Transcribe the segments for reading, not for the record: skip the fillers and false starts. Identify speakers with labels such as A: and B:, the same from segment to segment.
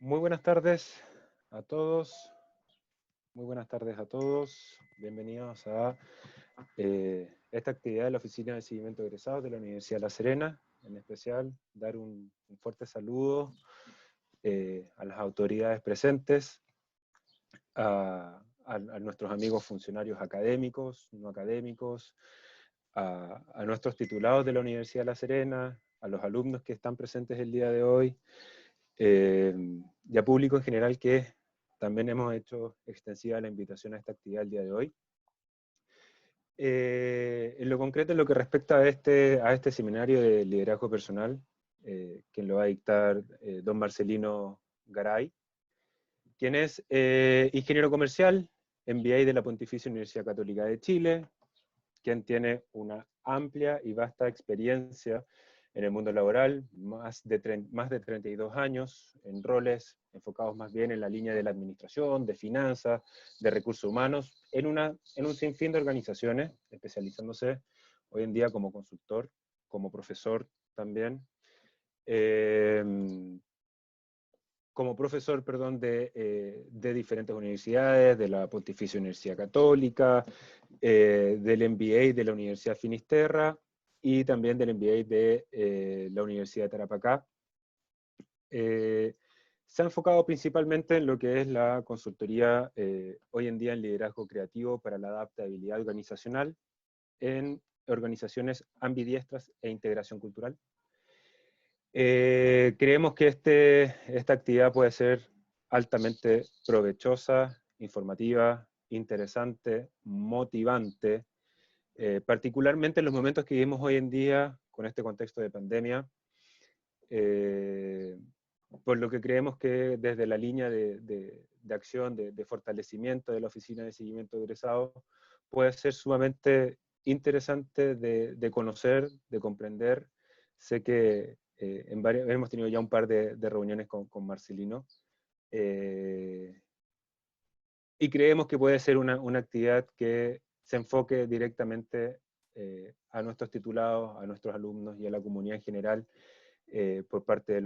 A: Muy buenas tardes a todos, muy buenas tardes a todos. Bienvenidos a esta actividad de la Oficina de Seguimiento de Egresados de la Universidad de La Serena. En especial, dar un fuerte saludo a las autoridades presentes, a nuestros amigos funcionarios académicos, no académicos, a nuestros titulados de la Universidad de La Serena, a los alumnos que están presentes el día de hoy, y a público en general que también hemos hecho extensiva la invitación a esta actividad el día de hoy. En lo concreto, en lo que respecta a este seminario de liderazgo personal, quien lo va a dictar don Marcelino Garay, quien es ingeniero comercial, MBA de la Pontificia Universidad Católica de Chile, quien tiene una amplia y vasta experiencia en el mundo laboral, más de 32 años, en roles enfocados más bien en la línea de la administración, de finanzas, de recursos humanos, en un sinfín de organizaciones, especializándose hoy en día como consultor, como profesor también, eh, como profesor, perdón, de diferentes universidades, de la Pontificia Universidad Católica, del MBA de la Universidad Finisterra y también del MBA de la Universidad de Tarapacá. Se ha enfocado principalmente en lo que es la consultoría hoy en día en liderazgo creativo para la adaptabilidad organizacional en organizaciones ambidiestras e integración cultural. Creemos que esta actividad puede ser altamente provechosa, informativa, interesante, motivante, particularmente en los momentos que vivimos hoy en día con este contexto de pandemia, eh, por lo que creemos que desde la línea de acción, de fortalecimiento de la Oficina de Seguimiento de Egresados, puede ser sumamente interesante de conocer, de comprender. Sé que hemos tenido ya un par de reuniones con Marcelino, y creemos que puede ser una actividad que se enfoque directamente a nuestros titulados, a nuestros alumnos y a la comunidad en general, por parte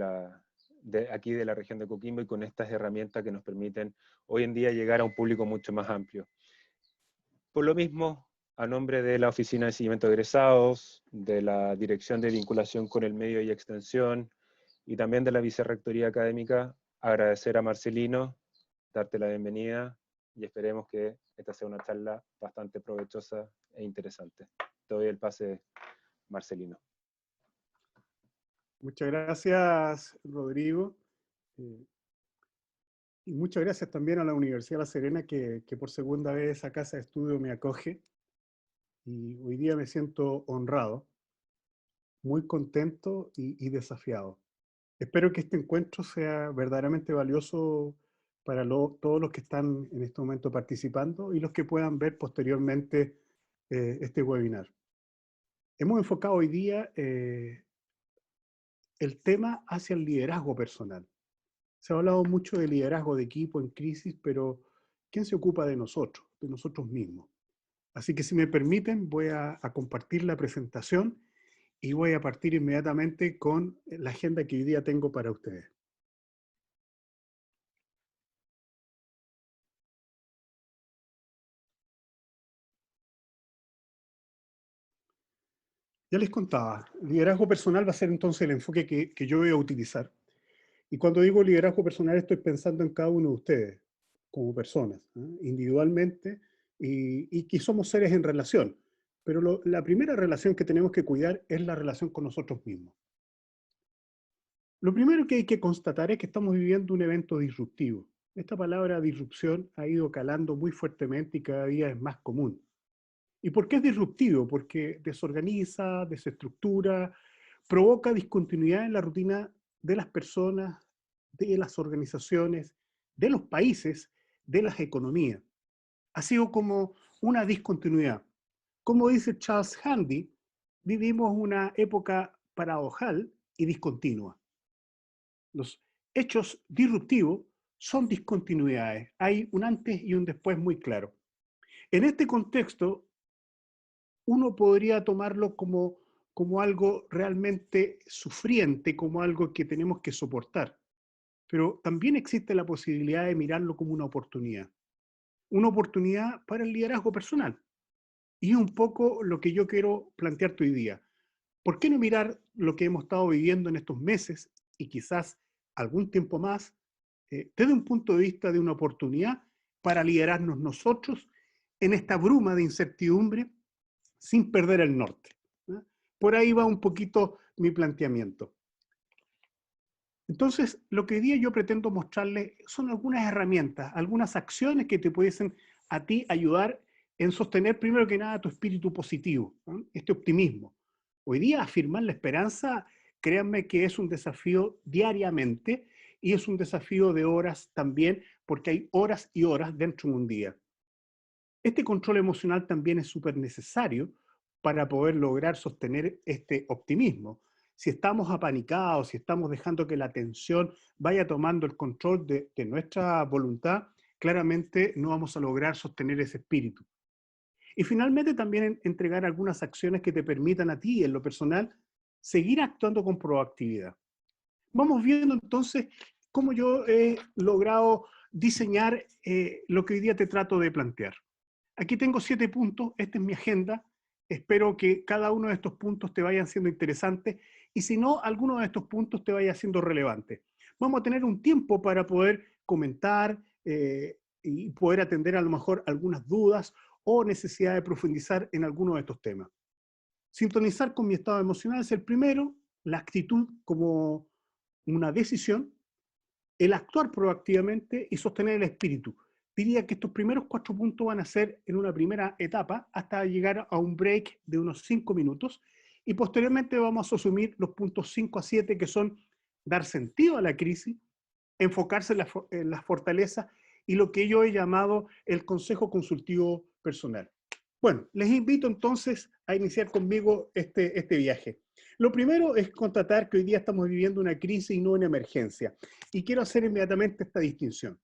A: de aquí de la región de Coquimbo, y con estas herramientas que nos permiten hoy en día llegar a un público mucho más amplio. Por lo mismo, a nombre de la Oficina de Seguimiento de Egresados, de la Dirección de Vinculación con el Medio y Extensión, y también de la Vicerrectoría Académica, agradecer a Marcelino, darte la bienvenida, y esperemos que esta sea una charla bastante provechosa e interesante. Te doy el pase, Marcelino.
B: Muchas gracias, Rodrigo. Eh, y muchas gracias también a la Universidad de La Serena, que por segunda vez a casa de estudio me acoge. Y hoy día me siento honrado, muy contento y desafiado. Espero que este encuentro sea verdaderamente valioso para todos los que están en este momento participando y los que puedan ver posteriormente este webinar. Hemos enfocado hoy día el tema hacia el liderazgo personal. Se ha hablado mucho de liderazgo de equipo en crisis, pero ¿quién se ocupa de nosotros mismos? Así que si me permiten, voy a compartir la presentación y voy a partir inmediatamente con la agenda que hoy día tengo para ustedes. Ya les contaba, liderazgo personal va a ser entonces el enfoque que yo voy a utilizar. Y cuando digo liderazgo personal estoy pensando en cada uno de ustedes, como personas, ¿eh? Individualmente, y que somos seres en relación. Pero la primera relación que tenemos que cuidar es la relación con nosotros mismos. Lo primero que hay que constatar es que estamos viviendo un evento disruptivo. Esta palabra disrupción ha ido calando muy fuertemente y cada día es más común. ¿Y por qué es disruptivo? Porque desorganiza, desestructura, provoca discontinuidad en la rutina de las personas, de las organizaciones, de los países, de las economías. Ha sido como una discontinuidad. Como dice Charles Handy, vivimos una época paradojal y discontinua. Los hechos disruptivos son discontinuidades. Hay un antes y un después muy claro. En este contexto, uno podría tomarlo como algo realmente sufriente, como algo que tenemos que soportar. pero también existe la posibilidad de mirarlo como una oportunidad para el liderazgo personal. Y es un poco lo que yo quiero plantearte hoy día. ¿Por qué no mirar lo que hemos estado viviendo en estos meses y quizás algún tiempo más desde un punto de vista de una oportunidad para liderarnos nosotros en esta bruma de incertidumbre sin perder el norte? ¿No? Por ahí va un poquito mi planteamiento. Entonces, lo que hoy día yo pretendo mostrarles son algunas herramientas, algunas acciones que te pudiesen a ti ayudar en sostener primero que nada tu espíritu positivo, ¿no? Este optimismo. Hoy día afirmar la esperanza, créanme que es un desafío diariamente y es un desafío de horas también, porque hay horas y horas dentro de un día. Este control emocional también es súper necesario para poder lograr sostener este optimismo. Si estamos apanicados, si estamos dejando que la tensión vaya tomando el control de nuestra voluntad, claramente no vamos a lograr sostener ese espíritu. Y finalmente también entregar algunas acciones que te permitan a ti, en lo personal, seguir actuando con proactividad. Vamos viendo entonces cómo yo he logrado diseñar lo que hoy día te trato de plantear. Aquí tengo 7 puntos, esta es mi agenda. Espero que cada uno de estos puntos te vayan siendo interesantes y si no, alguno de estos puntos te vaya siendo relevante. Vamos a tener un tiempo para poder comentar y poder atender a lo mejor algunas dudas o necesidad de profundizar en alguno de estos temas. Sintonizar con mi estado emocional es el primero, la actitud como una decisión, el actuar proactivamente y sostener el espíritu. Diría que estos primeros 4 puntos van a ser en una primera etapa hasta llegar a un break de unos 5 minutos y posteriormente vamos a asumir los puntos 5 a 7 que son dar sentido a la crisis, enfocarse en las fortalezas y lo que yo he llamado el consejo consultivo personal. Bueno, les invito entonces a iniciar conmigo este viaje. Lo primero es constatar que hoy día estamos viviendo una crisis y no una emergencia. Y quiero hacer inmediatamente esta distinción.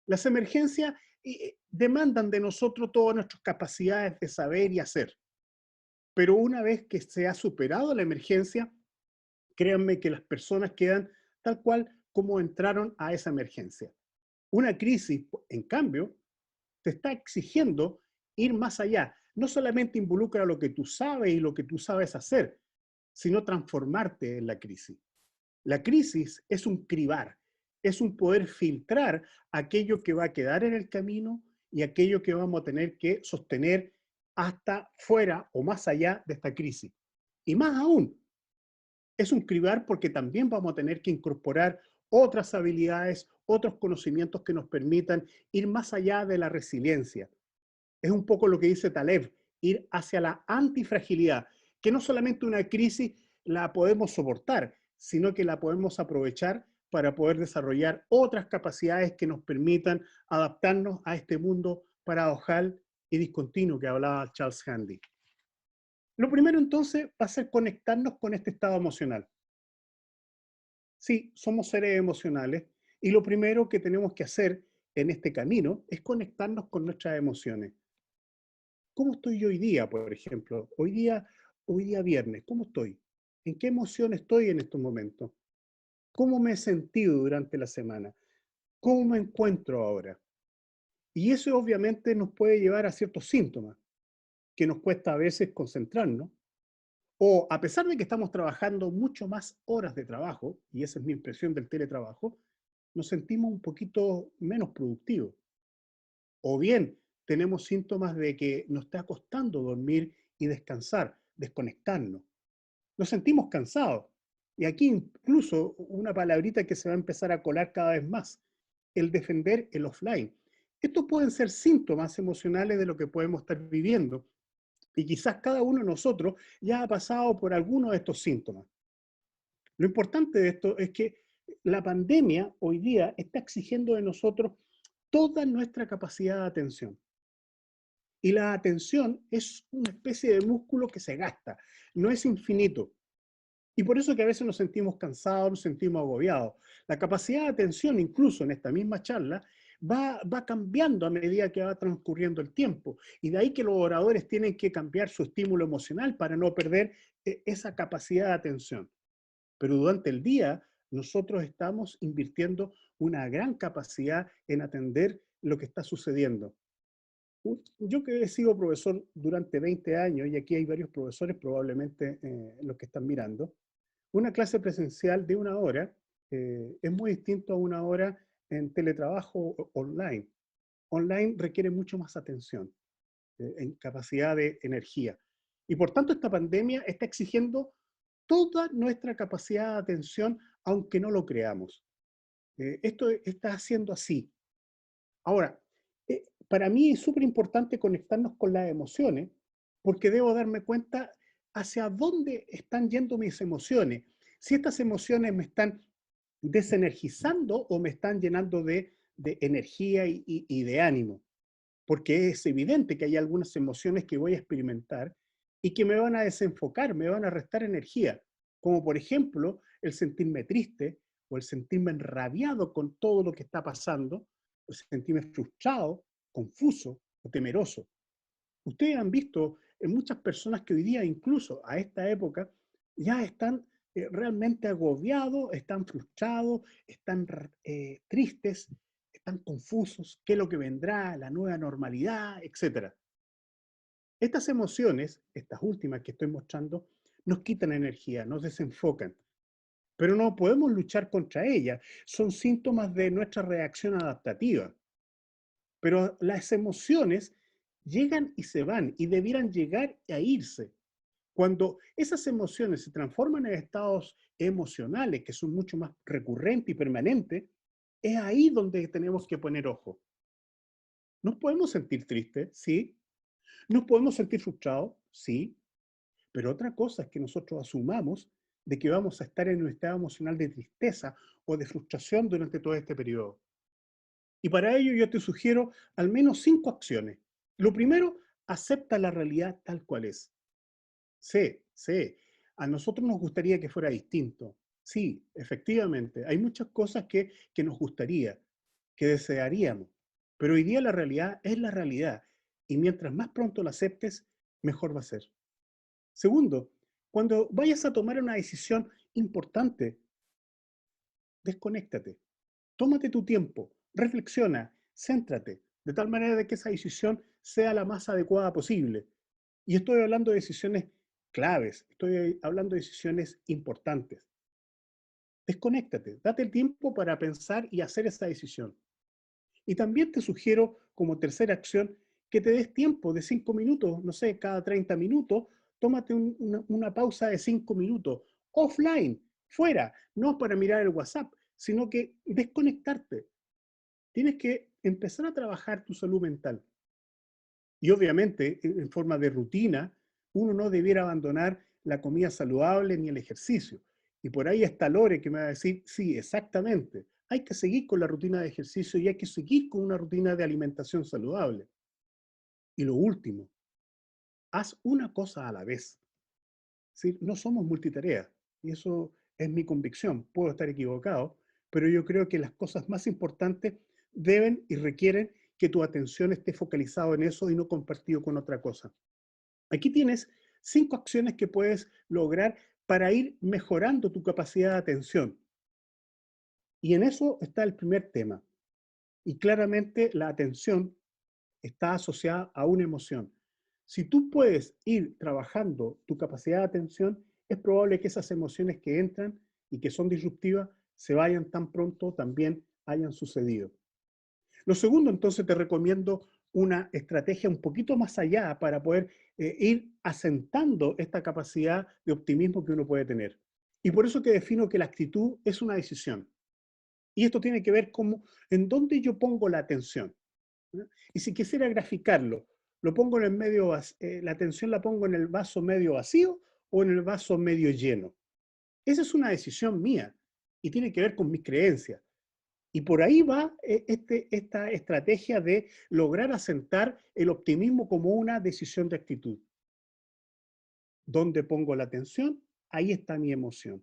B: Las emergencias demandan de nosotros todas nuestras capacidades de saber y hacer. Pero una vez que se ha superado la emergencia, créanme que las personas quedan tal cual como entraron a esa emergencia. Una crisis, en cambio, te está exigiendo ir más allá. No solamente involucra lo que tú sabes y lo que tú sabes hacer, sino transformarte en la crisis. La crisis es un cribar, es un poder filtrar aquello que va a quedar en el camino y aquello que vamos a tener que sostener hasta fuera o más allá de esta crisis. Y más aún, es un cribar porque también vamos a tener que incorporar otras habilidades, otros conocimientos que nos permitan ir más allá de la resiliencia. Es un poco lo que dice Taleb, ir hacia la antifragilidad, que no solamente una crisis la podemos soportar, sino que la podemos aprovechar para poder desarrollar otras capacidades que nos permitan adaptarnos a este mundo paradojal y discontinuo que hablaba Charles Handy. Lo primero entonces va a ser conectarnos con este estado emocional. Sí, somos seres emocionales y lo primero que tenemos que hacer en este camino es conectarnos con nuestras emociones. ¿Cómo estoy yo hoy día, por ejemplo? Hoy día viernes, ¿cómo estoy? ¿En qué emoción estoy en estos momentos? ¿Cómo me he sentido durante la semana? ¿Cómo me encuentro ahora? Y eso obviamente nos puede llevar a ciertos síntomas que nos cuesta a veces concentrarnos, o a pesar de que estamos trabajando mucho más horas de trabajo, y esa es mi impresión del teletrabajo, nos sentimos un poquito menos productivos. O bien tenemos síntomas de que nos está costando dormir y descansar, desconectarnos. Nos sentimos cansados. Y aquí incluso una palabrita que se va a empezar a colar cada vez más, el defender el offline. Estos pueden ser síntomas emocionales de lo que podemos estar viviendo. Y quizás cada uno de nosotros ya ha pasado por alguno de estos síntomas. Lo importante de esto es que la pandemia hoy día está exigiendo de nosotros toda nuestra capacidad de atención. Y la atención es una especie de músculo que se gasta, no es infinito. Y por eso que a veces nos sentimos cansados, nos sentimos agobiados. La capacidad de atención, incluso en esta misma charla, va cambiando a medida que va transcurriendo el tiempo. Y de ahí que los oradores tienen que cambiar su estímulo emocional para no perder esa capacidad de atención. Pero durante el día nosotros estamos invirtiendo una gran capacidad en atender lo que está sucediendo. Yo que he sido profesor durante 20 años, y aquí hay varios profesores probablemente los que están mirando, una clase presencial de una hora es muy distinto a una hora en teletrabajo online. Online requiere mucho más atención, en capacidad de energía. Y por tanto esta pandemia está exigiendo toda nuestra capacidad de atención, aunque no lo creamos. Esto está haciendo así. Ahora, para mí es súper importante conectarnos con las emociones, porque debo darme cuenta hacia dónde están yendo mis emociones. Si estas emociones me están desenergizando o me están llenando de energía y de ánimo, porque es evidente que hay algunas emociones que voy a experimentar y que me van a desenfocar, me van a restar energía, como por ejemplo el sentirme triste o el sentirme enrabiado con todo lo que está pasando, o sentirme frustrado, confuso o temeroso. Ustedes han visto en muchas personas que hoy día, incluso a esta época, ya están realmente agobiados, están frustrados, están tristes, están confusos, qué es lo que vendrá, la nueva normalidad, etcétera. Estas emociones, estas últimas que estoy mostrando, nos quitan energía, nos desenfocan, pero no podemos luchar contra ellas. Son síntomas de nuestra reacción adaptativa. Pero las emociones llegan y se van y debieran llegar a irse. Cuando esas emociones se transforman en estados emocionales que son mucho más recurrentes y permanentes, es ahí donde tenemos que poner ojo. Nos podemos sentir tristes, sí. Nos podemos sentir frustrados, sí. Pero otra cosa es que nosotros asumamos de que vamos a estar en un estado emocional de tristeza o de frustración durante todo este periodo. Y para ello yo te sugiero al menos 5 acciones. Lo primero, acepta la realidad tal cual es. Sí, a nosotros nos gustaría que fuera distinto. Sí, efectivamente, hay muchas cosas que nos gustaría, que desearíamos, pero hoy día la realidad es la realidad y mientras más pronto la aceptes, mejor va a ser. Segundo, cuando vayas a tomar una decisión importante, desconéctate. Tómate tu tiempo, reflexiona, céntrate, de tal manera de que esa decisión sea la más adecuada posible. Y estoy hablando de decisiones claves, estoy hablando de decisiones importantes. Desconéctate, date el tiempo para pensar y hacer esa decisión. Y también te sugiero como tercera acción que te des tiempo de 5 minutos, no sé, cada 30 minutos, tómate una pausa de 5 minutos, offline, fuera, no para mirar el WhatsApp, sino que desconectarte. Tienes que empezar a trabajar tu salud mental. Y obviamente, en forma de rutina, uno no debiera abandonar la comida saludable ni el ejercicio. Y por ahí está Lore que me va a decir, sí, exactamente, hay que seguir con la rutina de ejercicio y hay que seguir con una rutina de alimentación saludable. Y lo último, haz una cosa a la vez. Es decir, no somos multitarea, y eso es mi convicción. Puedo estar equivocado, pero yo creo que las cosas más importantes deben y requieren que tu atención esté focalizada en eso y no compartido con otra cosa. Aquí tienes 5 acciones que puedes lograr para ir mejorando tu capacidad de atención. Y en eso está el primer tema. Y claramente la atención está asociada a una emoción. Si tú puedes ir trabajando tu capacidad de atención, es probable que esas emociones que entran y que son disruptivas se vayan tan pronto también hayan sucedido. Lo segundo, entonces, te recomiendo una estrategia un poquito más allá para poder ir asentando esta capacidad de optimismo que uno puede tener. Y por eso que defino que la actitud es una decisión. Y esto tiene que ver con en dónde yo pongo la atención. ¿No? Y si quisiera graficarlo, lo pongo en el medio, la atención la pongo en el vaso medio vacío o en el vaso medio lleno. Esa es una decisión mía y tiene que ver con mis creencias. Y por ahí va esta estrategia de lograr asentar el optimismo como una decisión de actitud. ¿Dónde pongo la atención? Ahí está mi emoción.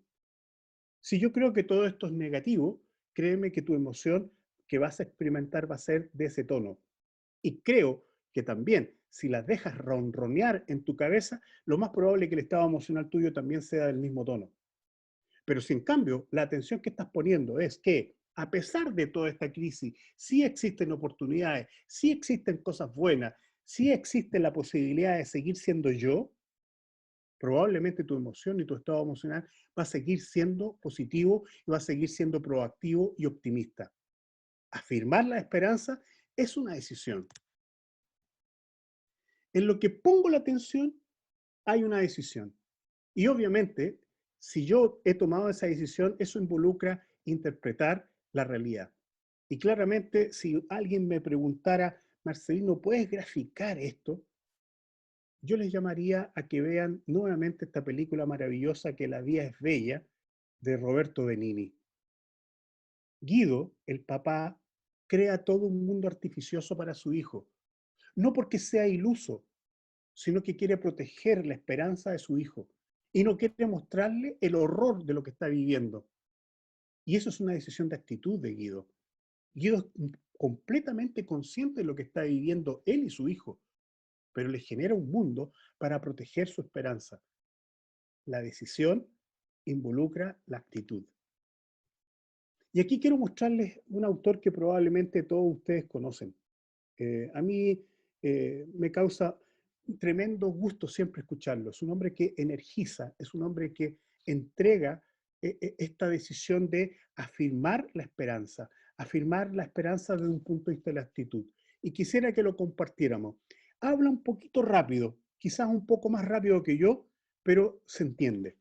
B: Si yo creo que todo esto es negativo, créeme que tu emoción que vas a experimentar va a ser de ese tono. Y creo que también, si las dejas ronronear en tu cabeza, lo más probable es que el estado emocional tuyo también sea del mismo tono. Pero si en cambio la atención que estás poniendo es que a pesar de toda esta crisis, sí existen oportunidades, sí existen cosas buenas, sí existe la posibilidad de seguir siendo yo, probablemente tu emoción y tu estado emocional va a seguir siendo positivo y va a seguir siendo proactivo y optimista. Afirmar la esperanza es una decisión. En lo que pongo la atención hay una decisión. Y obviamente, si yo he tomado esa decisión, eso involucra interpretar la realidad. Y claramente, si alguien me preguntara, Marcelino, ¿puedes graficar esto? Yo les llamaría a que vean nuevamente esta película maravillosa que La vida es bella, de Roberto Benigni. Guido, el papá, crea todo un mundo artificioso para su hijo, no porque sea iluso, sino que quiere proteger la esperanza de su hijo y no quiere mostrarle el horror de lo que está viviendo. Y eso es una decisión de actitud de Guido. Guido es completamente consciente de lo que está viviendo él y su hijo, pero le genera un mundo para proteger su esperanza. La decisión involucra la actitud. Y aquí quiero mostrarles un autor que probablemente todos ustedes conocen. A mí me causa un tremendo gusto siempre escucharlo. Es un hombre que energiza, es un hombre que entrega esta decisión de afirmar la esperanza desde un punto de vista de la actitud. Y quisiera que lo compartiéramos. Habla un poquito rápido, quizás un poco más rápido que yo, pero se entiende.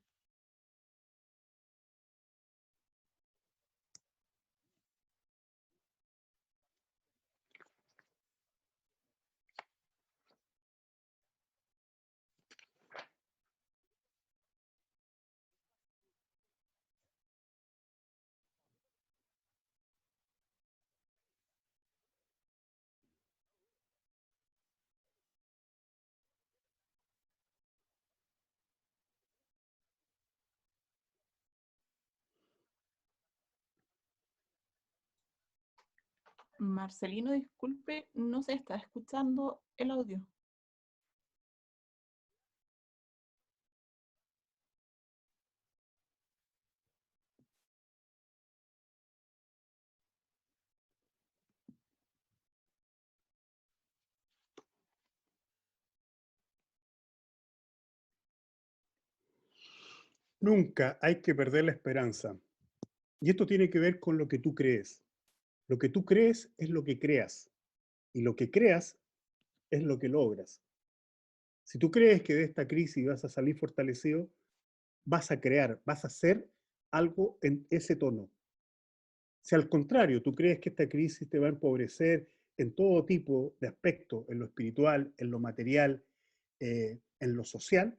C: Marcelino, disculpe, no se está escuchando el audio.
B: Nunca hay que perder la esperanza. Y esto tiene que ver con lo que tú crees. Lo que tú crees es lo que creas. Y lo que creas es lo que logras. Si tú crees que de esta crisis vas a salir fortalecido, vas a crear, vas a hacer algo en ese tono. Si al contrario tú crees que esta crisis te va a empobrecer en todo tipo de aspectos, en lo espiritual, en lo material, en lo social,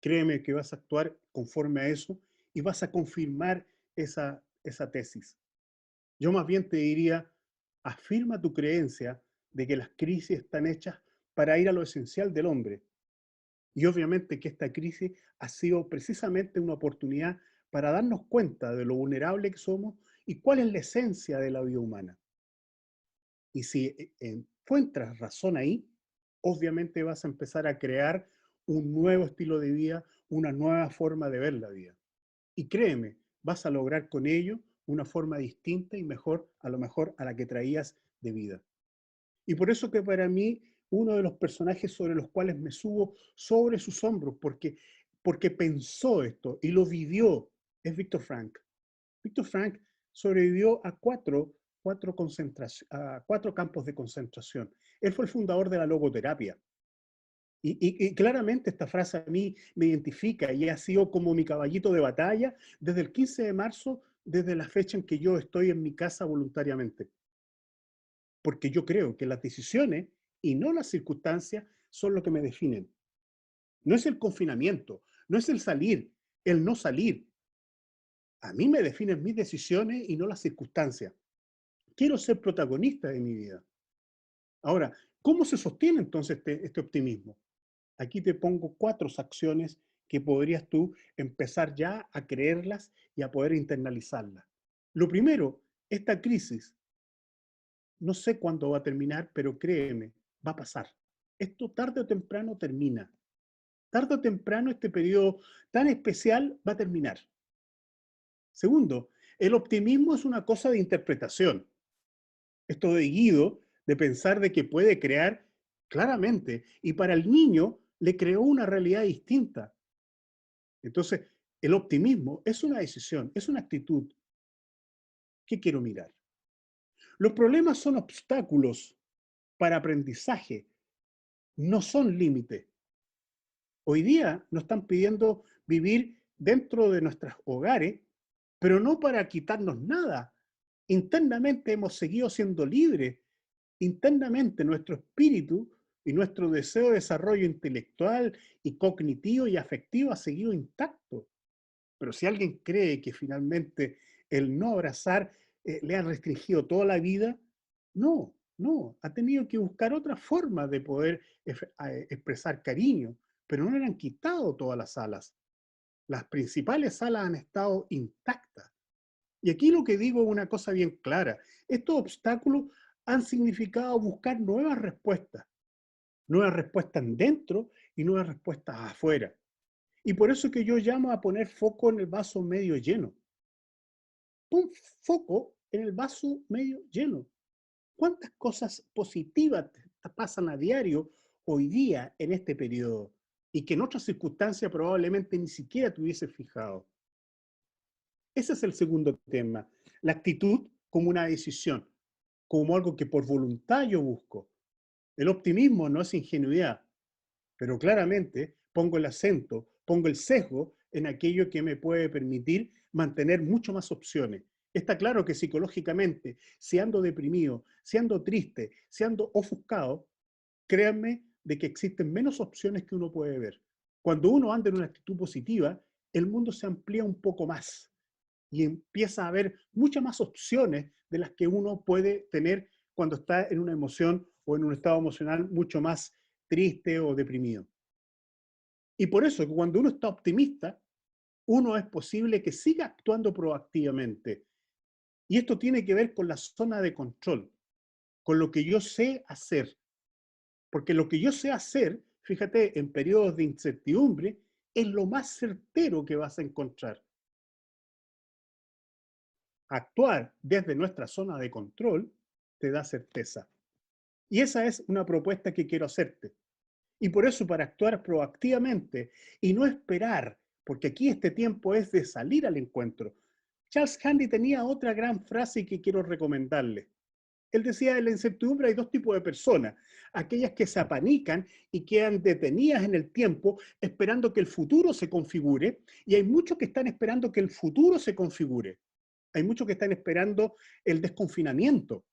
B: créeme que vas a actuar conforme a eso y vas a confirmar esa tesis. Yo más bien te diría, afirma tu creencia de que las crisis están hechas para ir a lo esencial del hombre. Y obviamente que esta crisis ha sido precisamente una oportunidad para darnos cuenta de lo vulnerable que somos y cuál es la esencia de la vida humana. Y si encuentras razón ahí, obviamente vas a empezar a crear un nuevo estilo de vida, una nueva forma de ver la vida. Y créeme, vas a lograr con ello una forma distinta y mejor, a lo mejor, a la que traías de vida. Y por eso que para mí, uno de los personajes sobre los cuales me subo sobre sus hombros, porque pensó esto y lo vivió, es Víctor Frank. Víctor Frank sobrevivió a cuatro campos de concentración. Él fue el fundador de la logoterapia. Y claramente esta frase a mí me identifica y ha sido como mi caballito de batalla desde el 15 de marzo, desde la fecha en que yo estoy en mi casa voluntariamente. Porque yo creo que las decisiones y no las circunstancias son lo que me definen. No es el confinamiento, no es el salir, el no salir. A mí me definen mis decisiones y no las circunstancias. Quiero ser protagonista de mi vida. Ahora, ¿cómo se sostiene entonces este optimismo? Aquí te pongo 4 acciones que podrías tú empezar ya a creerlas y a poder internalizarlas. Lo primero, esta crisis, no sé cuándo va a terminar, pero créeme, va a pasar. Esto tarde o temprano termina. Tarde o temprano este periodo tan especial va a terminar. Segundo, el optimismo es una cosa de interpretación. Esto de Guido, de pensar de que puede crear claramente, y para el niño le creó una realidad distinta. Entonces, el optimismo es una decisión, es una actitud. ¿Qué quiero mirar? Los problemas son obstáculos para aprendizaje, no son límites. Hoy día nos están pidiendo vivir dentro de nuestros hogares, pero no para quitarnos nada. Internamente hemos seguido siendo libres. Internamente nuestro espíritu y nuestro deseo de desarrollo intelectual y cognitivo y afectivo ha seguido intacto. Pero si alguien cree que finalmente el no abrazar le ha restringido toda la vida, no, no, ha tenido que buscar otra forma de poder expresar cariño, pero no le han quitado todas las alas. Las principales alas han estado intactas. Y aquí lo que digo es una cosa bien clara. Estos obstáculos han significado buscar nuevas respuestas dentro y nuevas respuestas afuera. Y por eso que yo llamo a poner foco en el vaso medio lleno. Pon foco en el vaso medio lleno. ¿Cuántas cosas positivas te pasan a diario hoy día en este periodo y que en otras circunstancias probablemente ni siquiera te hubieses fijado? Ese es el segundo tema. La actitud como una decisión, como algo que por voluntad yo busco. El optimismo no es ingenuidad, pero claramente pongo el acento, pongo el sesgo en aquello que me puede permitir mantener mucho más opciones. Está claro que psicológicamente, si ando deprimido, si ando triste, si ando ofuscado, créanme de que existen menos opciones que uno puede ver. Cuando uno anda en una actitud positiva, el mundo se amplía un poco más y empieza a haber muchas más opciones de las que uno puede tener cuando está en una emoción o en un estado emocional mucho más triste o deprimido. Y por eso, cuando uno está optimista, uno es posible que siga actuando proactivamente. Y esto tiene que ver con la zona de control, con lo que yo sé hacer. Porque lo que yo sé hacer, fíjate, en periodos de incertidumbre, es lo más certero que vas a encontrar. Actuar desde nuestra zona de control te da certeza. Y esa es una propuesta que quiero hacerte. Y por eso, para actuar proactivamente y no esperar, porque aquí este tiempo es de salir al encuentro. Charles Handy tenía otra gran frase que quiero recomendarle. Él decía, en la incertidumbre hay dos tipos de personas, aquellas que se apanican y quedan detenidas en el tiempo esperando que el futuro se configure, y hay muchos que están esperando que el futuro se configure. Hay muchos que están esperando el desconfinamiento.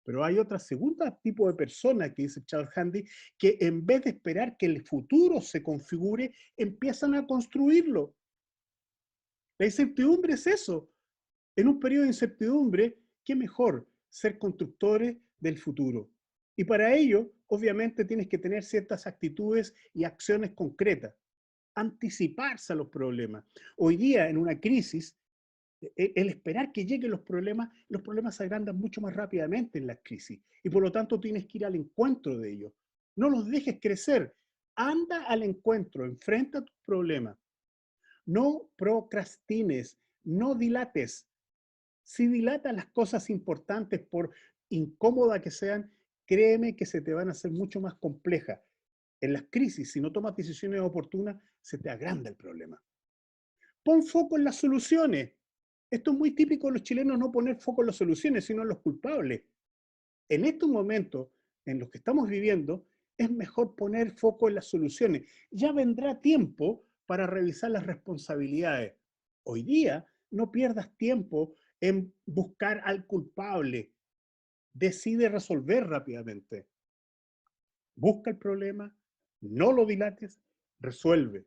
B: Pero hay otra segunda tipo de persona que dice Charles Handy, que en vez de esperar que el futuro se configure, empiezan a construirlo. La incertidumbre es eso. En un periodo de incertidumbre, ¿qué mejor? Ser constructores del futuro. Y para ello, obviamente, tienes que tener ciertas actitudes y acciones concretas. Anticiparse a los problemas. Hoy día, en una crisis, el esperar que lleguen los problemas se agrandan mucho más rápidamente en las crisis y por lo tanto tienes que ir al encuentro de ellos. No los dejes crecer, anda al encuentro, enfrenta tus problemas. No procrastines, no dilates. Si dilatas las cosas importantes, por incómodas que sean, créeme que se te van a hacer mucho más complejas. En las crisis, si no tomas decisiones oportunas, se te agranda el problema. Pon foco en las soluciones. Esto es muy típico de los chilenos, no poner foco en las soluciones, sino en los culpables. En estos momentos en los que estamos viviendo, es mejor poner foco en las soluciones. Ya vendrá tiempo para revisar las responsabilidades. Hoy día, no pierdas tiempo en buscar al culpable. Decide resolver rápidamente. Busca el problema, no lo dilates, resuelve.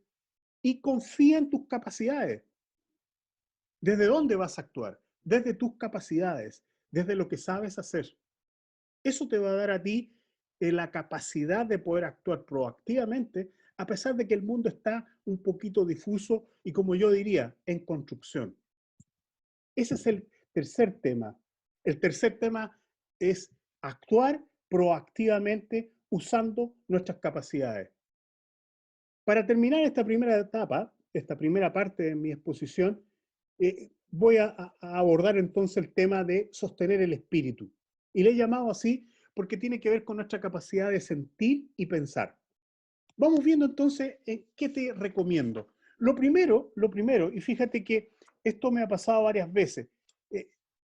B: Y confía en tus capacidades. ¿Desde dónde vas a actuar? Desde tus capacidades, desde lo que sabes hacer. Eso te va a dar a ti la capacidad de poder actuar proactivamente, a pesar de que el mundo está un poquito difuso y, como yo diría, en construcción. Ese es el tercer tema. El tercer tema es actuar proactivamente usando nuestras capacidades. Para terminar esta primera etapa, esta primera parte de mi exposición, voy a abordar entonces el tema de sostener el espíritu. Y le he llamado así porque tiene que ver con nuestra capacidad de sentir y pensar. Vamos viendo entonces qué te recomiendo. Lo primero, y fíjate que esto me ha pasado varias veces,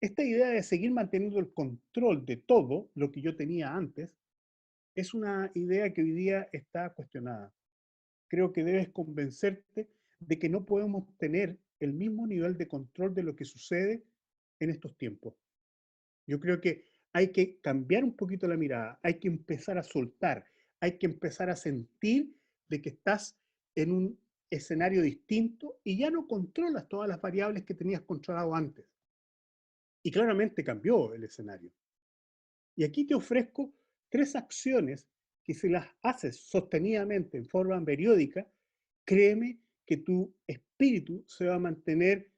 B: esta idea de seguir manteniendo el control de todo lo que yo tenía antes, es una idea que hoy día está cuestionada. Creo que debes convencerte de que no podemos tener el mismo nivel de control de lo que sucede en estos tiempos. Yo creo que hay que cambiar un poquito la mirada, hay que empezar a soltar, hay que empezar a sentir de que estás en un escenario distinto y ya no controlas todas las variables que tenías controlado antes. Y claramente cambió el escenario. Y aquí te ofrezco 3 acciones que si las haces sostenidamente en forma periódica, créeme que tu espíritu se va a mantener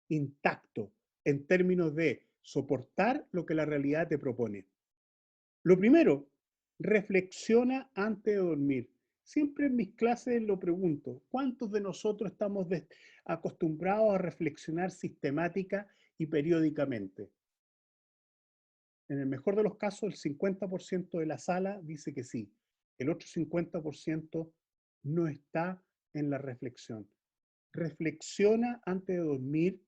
B: intacto en términos de soportar lo que la realidad te propone. Lo primero, reflexiona antes de dormir. Siempre en mis clases lo pregunto, ¿cuántos de nosotros estamos acostumbrados a reflexionar sistemática y periódicamente? En el mejor de los casos, el 50% de la sala dice que sí. El otro 50% no está en la reflexión. Reflexiona antes de dormir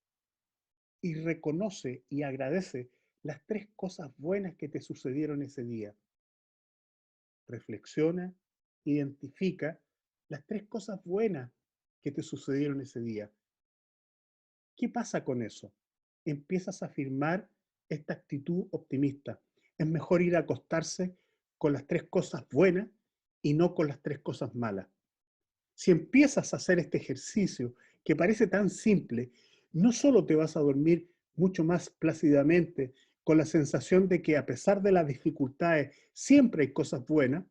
B: y reconoce y agradece las 3 cosas buenas que te sucedieron ese día. Reflexiona, identifica las 3 cosas buenas que te sucedieron ese día. ¿Qué pasa con eso? Empiezas a afirmar esta actitud optimista. Es mejor ir a acostarse con las 3 cosas buenas y no con las 3 cosas malas. Si empiezas a hacer este ejercicio que parece tan simple, no solo te vas a dormir mucho más plácidamente, con la sensación de que a pesar de las dificultades siempre hay cosas buenas,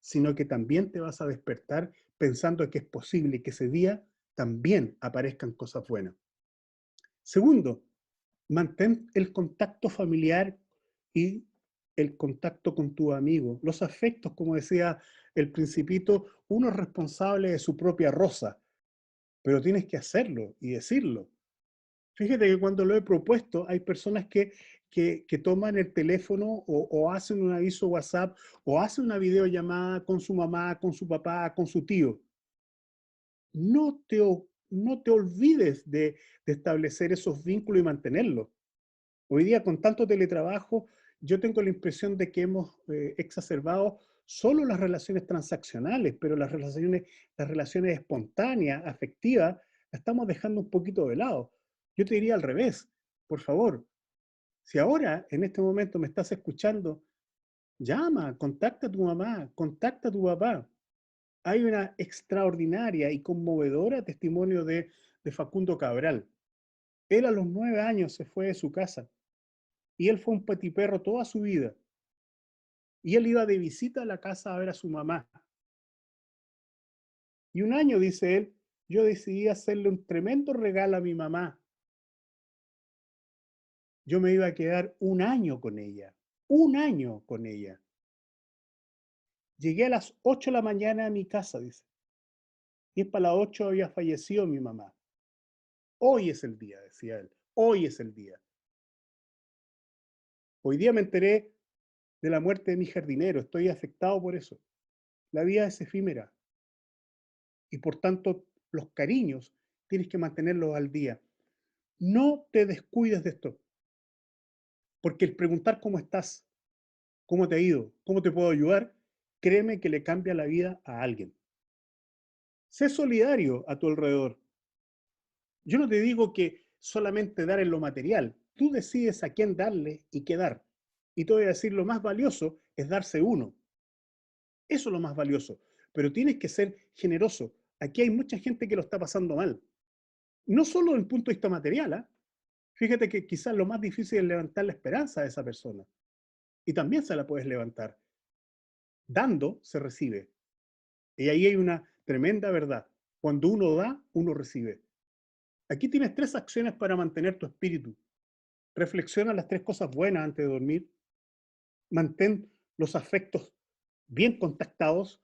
B: sino que también te vas a despertar pensando que es posible que ese día también aparezcan cosas buenas. Segundo, mantén el contacto familiar y el contacto con tu amigo. Los afectos, como decía el Principito, uno es responsable de su propia rosa, pero tienes que hacerlo y decirlo. Fíjate que cuando lo he propuesto, hay personas que toman el teléfono o hacen un aviso WhatsApp o hacen una videollamada con su mamá, con su papá, con su tío. No te olvides de establecer esos vínculos y mantenerlos. Hoy día, con tanto teletrabajo, yo tengo la impresión de que hemos exacerbado solo las relaciones transaccionales, pero las relaciones espontáneas, afectivas, las estamos dejando un poquito de lado. Yo te diría al revés, por favor, si ahora, en este momento, me estás escuchando, llama, contacta a tu mamá, contacta a tu papá. Hay una extraordinaria y conmovedora testimonio de Facundo Cabral. Él a los 9 años se fue de su casa y él fue un petiperro toda su vida. Y él iba de visita a la casa a ver a su mamá. Y un año, dice él, yo decidí hacerle un tremendo regalo a mi mamá. Yo me iba a quedar un año con ella. Un año con ella. Llegué a las 8 de la mañana a mi casa, dice. Y es para las 8 había fallecido mi mamá. Hoy es el día, decía él. Hoy es el día. Hoy día me enteré de la muerte de mi jardinero. Estoy afectado por eso. La vida es efímera. Y por tanto, los cariños tienes que mantenerlos al día. No te descuides de esto. Porque el preguntar cómo estás, cómo te ha ido, cómo te puedo ayudar, créeme que le cambia la vida a alguien. Sé solidario a tu alrededor. Yo no te digo que solamente dar en lo material. Tú decides a quién darle y qué dar. Y te voy a decir, lo más valioso es darse uno. Eso es lo más valioso. Pero tienes que ser generoso. Aquí hay mucha gente que lo está pasando mal. No solo desde el punto de vista material. ¿Eh? Fíjate que quizás lo más difícil es levantar la esperanza de esa persona. Y también se la puedes levantar. Dando se recibe. Y ahí hay una tremenda verdad. Cuando uno da, uno recibe. Aquí tienes 3 acciones para mantener tu espíritu. Reflexiona las 3 cosas buenas antes de dormir. Mantén los afectos bien contactados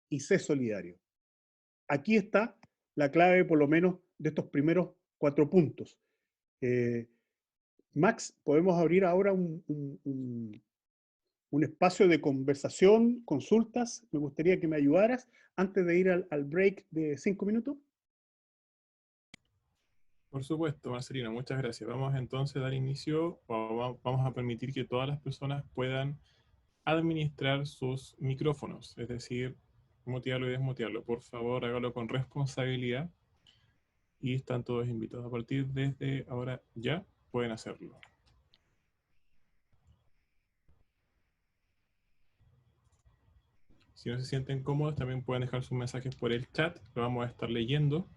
B: y sé solidario. Aquí está la clave, por lo menos, de estos primeros 4 puntos. Max, podemos abrir ahora un espacio de conversación, consultas. Me gustaría que me ayudaras antes de ir al break de 5 minutos.
D: Por supuesto, Marcelino, muchas gracias. Vamos entonces a dar inicio, vamos a permitir que todas las personas puedan administrar sus micrófonos, es decir, mutearlo y desmutearlo. Por favor, hágalo con responsabilidad y están todos invitados. A partir desde ahora ya pueden hacerlo. Si no se sienten cómodos, también pueden dejar sus mensajes por el chat, lo vamos a estar leyendo.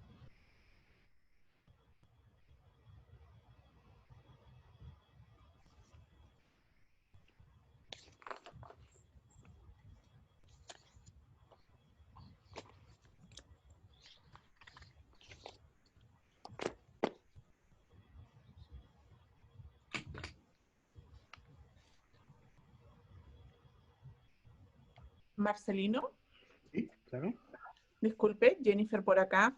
C: Marcelino,
B: Sí, claro.
C: disculpe, Jennifer por acá.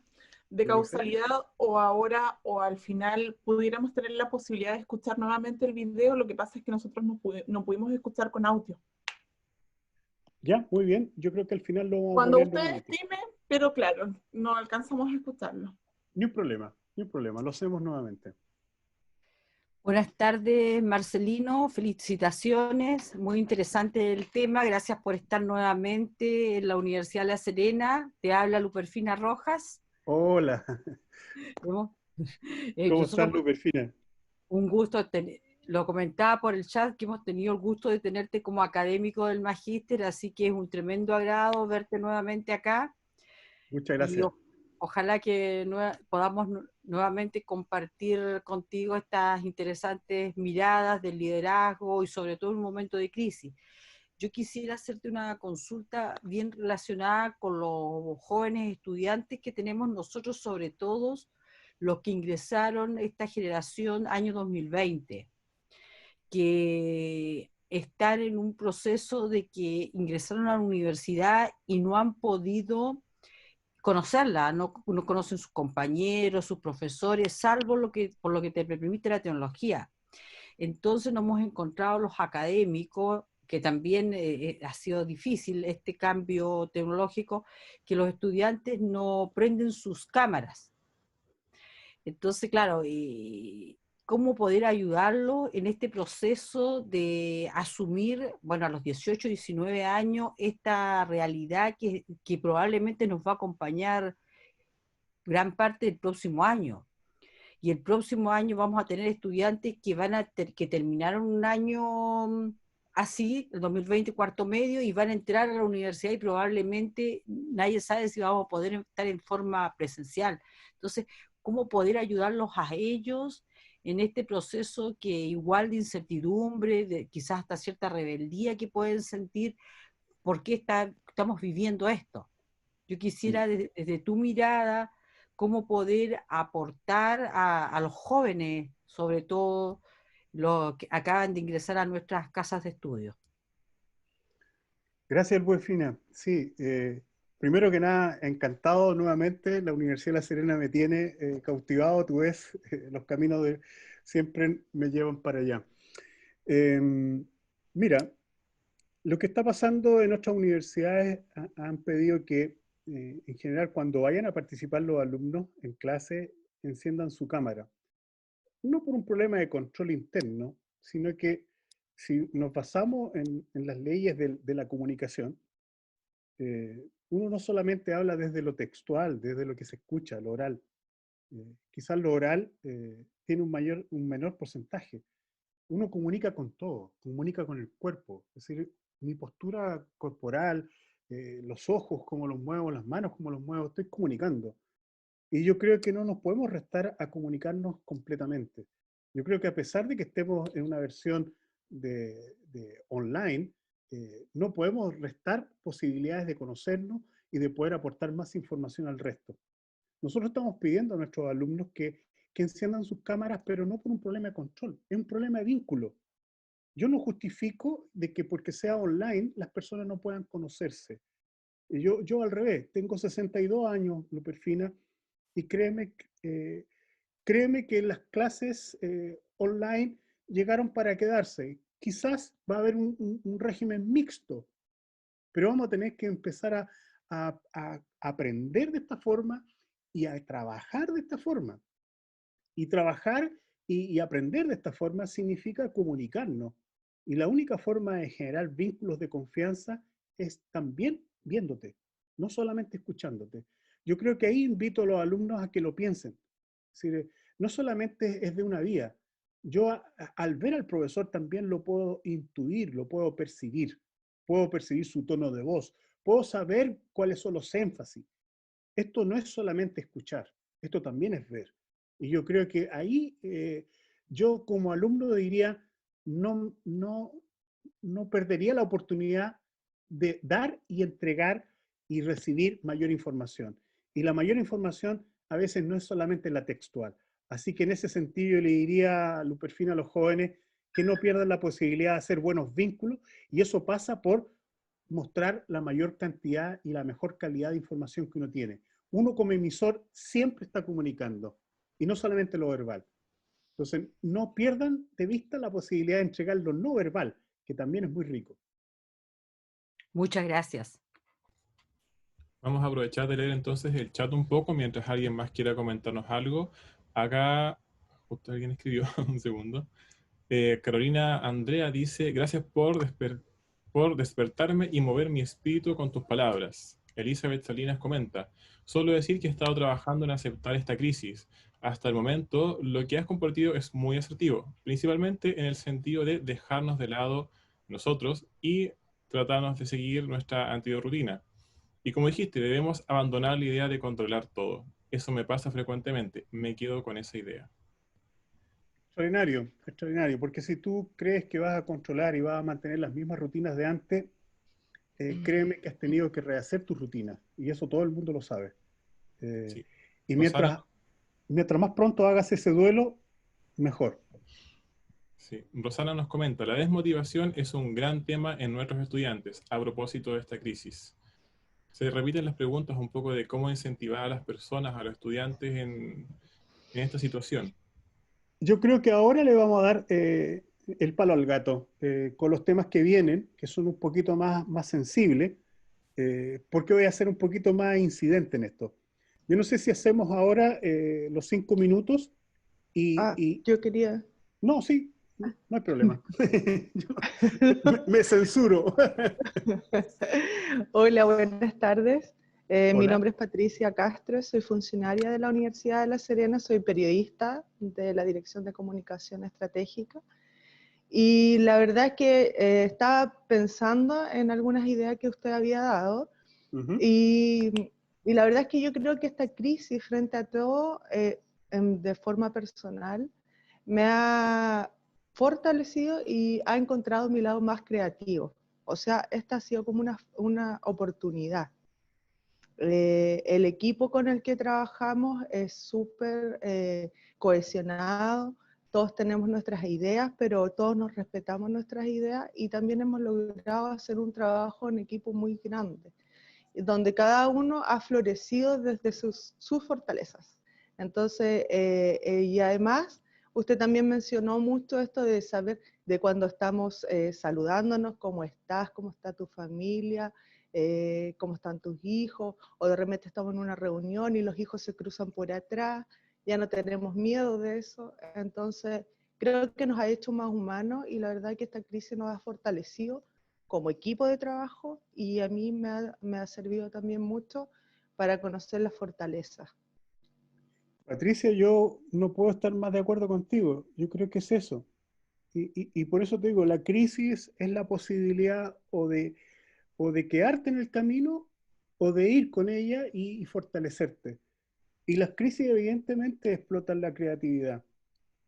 C: De
B: Jennifer.
C: causalidad, o ahora o al final pudiéramos tener la posibilidad de escuchar nuevamente el video. Lo que pasa es que nosotros no pudimos escuchar con audio.
B: Ya, muy bien. Yo creo que al final lo vamos a
C: Cuando
B: poner
C: usted
B: nuevamente.
C: estime, pero claro, no alcanzamos a escucharlo.
B: Ni un problema, ni un problema. Lo hacemos nuevamente.
E: Buenas tardes, Marcelino. Felicitaciones. Muy interesante el tema. Gracias por estar nuevamente en la Universidad de La Serena. Te habla Luperfina Rojas.
B: Hola.
E: ¿Cómo?
B: ¿Cómo estás, Luperfina?
E: Un gusto, lo comentaba por el chat que hemos tenido el gusto de tenerte como académico del magíster, así que es un tremendo agrado verte nuevamente acá.
B: Muchas
E: Y
B: gracias.
E: ojalá que podamos nuevamente compartir contigo estas interesantes miradas del liderazgo y sobre todo en un momento de crisis. Yo quisiera hacerte una consulta bien relacionada con los jóvenes estudiantes que tenemos nosotros, sobre todo los que ingresaron esta generación año 2020, que están en un proceso de que ingresaron a la universidad y no han podido conocerla, no conocen sus compañeros, sus profesores, salvo por lo que te permite la tecnología. Entonces nos hemos encontrado los académicos, que también ha sido difícil este cambio tecnológico, que los estudiantes no prenden sus cámaras. Entonces, claro, ¿cómo poder ayudarlo en este proceso de asumir, bueno, a los 18, 19 años, esta realidad que probablemente nos va a acompañar gran parte del próximo año? Y el próximo año vamos a tener estudiantes que van a que terminaron un año así, el 2020 cuarto medio, y van a entrar a la universidad y probablemente nadie sabe si vamos a poder estar en forma presencial. Entonces, ¿cómo poder ayudarlos a ellos en este proceso que igual de incertidumbre, de quizás hasta cierta rebeldía que pueden sentir? ¿Por qué estamos viviendo esto? Yo quisiera desde tu mirada, cómo poder aportar a los jóvenes, sobre todo los que acaban de ingresar a nuestras casas de estudio.
B: Gracias, Luperfina. Sí, primero que nada, encantado nuevamente. La Universidad de La Serena me tiene cautivado. Tú ves, los caminos siempre me llevan para allá. Mira, lo que está pasando en otras universidades han pedido que, en general, cuando vayan a participar los alumnos en clase, enciendan su cámara. No por un problema de control interno, sino que si nos basamos en las leyes de la comunicación, uno no solamente habla desde lo textual, desde lo que se escucha, lo oral. Quizás lo oral tiene un menor porcentaje. Uno comunica con todo, comunica con el cuerpo, es decir, mi postura corporal, los ojos, cómo los muevo, las manos, cómo los muevo, estoy comunicando. Y yo creo que no nos podemos restar a comunicarnos completamente. Yo creo que a pesar de que estemos en una versión de online, no podemos restar posibilidades de conocernos y de poder aportar más información al resto. Nosotros estamos pidiendo a nuestros alumnos que enciendan sus cámaras, pero no por un problema de control, es un problema de vínculo. Yo no justifico de que porque sea online las personas no puedan conocerse. Yo al revés, tengo 62 años, Luperfina, Y créeme que las clases online llegaron para quedarse. Quizás va a haber un régimen mixto, pero vamos a tener que empezar a aprender de esta forma y a trabajar de esta forma. Y trabajar y aprender de esta forma significa comunicarnos. Y la única forma de generar vínculos de confianza es también viéndote, no solamente escuchándote. Yo creo que ahí invito a los alumnos a que lo piensen. Es decir, no solamente es de una vía. Yo al ver al profesor también lo puedo intuir, lo puedo percibir su tono de voz, puedo saber cuáles son los énfasis. Esto no es solamente escuchar, esto también es ver. Y yo creo que ahí yo como alumno diría, no perdería la oportunidad de dar y entregar y recibir mayor información. Y la mayor información a veces no es solamente la textual. Así que en ese sentido yo le diría, Luperfina, a los jóvenes que no pierdan la posibilidad de hacer buenos vínculos, y eso pasa por mostrar la mayor cantidad y la mejor calidad de información que uno tiene. Uno como emisor siempre está comunicando, y no solamente lo verbal. Entonces, no pierdan de vista la posibilidad de entregar lo no verbal, que también es muy rico.
E: Muchas gracias.
D: Vamos a aprovechar de leer entonces el chat un poco mientras alguien más quiera comentarnos algo. Acá, justo alguien escribió, un segundo. Carolina Andrea dice, gracias por despertarme y mover mi espíritu con tus palabras. Elizabeth Salinas comenta, solo decir que he estado trabajando en aceptar esta crisis. Hasta el momento, lo que has compartido es muy asertivo, principalmente en el sentido de dejarnos de lado nosotros y tratarnos de seguir nuestra antigua rutina. Y como dijiste, debemos abandonar la idea de controlar todo. Eso me pasa frecuentemente. Me quedo con esa idea.
B: Extraordinario, extraordinario, porque si tú crees que vas a controlar y vas a mantener las mismas rutinas de antes, créeme que has tenido que rehacer tus rutinas, y eso todo el mundo lo sabe.
D: Sí.
B: Y
D: Rosana,
B: mientras más pronto hagas ese duelo, mejor.
D: sí. Rosana nos comenta, la desmotivación es un gran tema en nuestros estudiantes a propósito de esta crisis. Se repiten las preguntas un poco de cómo incentivar a las personas, a los estudiantes en esta situación.
B: Yo creo que ahora le vamos a dar el palo al gato con los temas que vienen, que son un poquito más sensibles, porque voy a ser un poquito más incidente en esto. Yo no sé si hacemos ahora los 5 minutos y...
F: Yo quería...
B: No, sí, no hay problema. Me censuro.
F: Hola, buenas tardes. Mi
B: Hola.
F: nombre es Patricia Castro, soy funcionaria de la Universidad de La Serena, soy periodista de la Dirección de Comunicación Estratégica. Y la verdad es que estaba pensando en algunas ideas que usted había dado, y la verdad es que yo creo que esta crisis, frente a todo, de forma personal, me ha fortalecido y ha encontrado mi lado más creativo. O sea, esta ha sido como una oportunidad. El equipo con el que trabajamos es súper cohesionado, todos tenemos nuestras ideas, pero todos nos respetamos nuestras ideas, y también hemos logrado hacer un trabajo en equipo muy grande, donde cada uno ha florecido desde sus fortalezas. Entonces, y además, usted también mencionó mucho esto de saber de cuando estamos saludándonos, cómo estás, cómo está tu familia, cómo están tus hijos, o de repente estamos en una reunión y los hijos se cruzan por atrás, ya no tenemos miedo de eso. Entonces, creo que nos ha hecho más humanos, y la verdad es que esta crisis nos ha fortalecido como equipo de trabajo, y a mí me ha servido también mucho para conocer las fortalezas.
B: Patricia, yo no puedo estar más de acuerdo contigo. Yo creo que es eso. Y por eso te digo, la crisis es la posibilidad o de quedarte en el camino o de ir con ella y fortalecerte. Y las crisis evidentemente explotan la creatividad.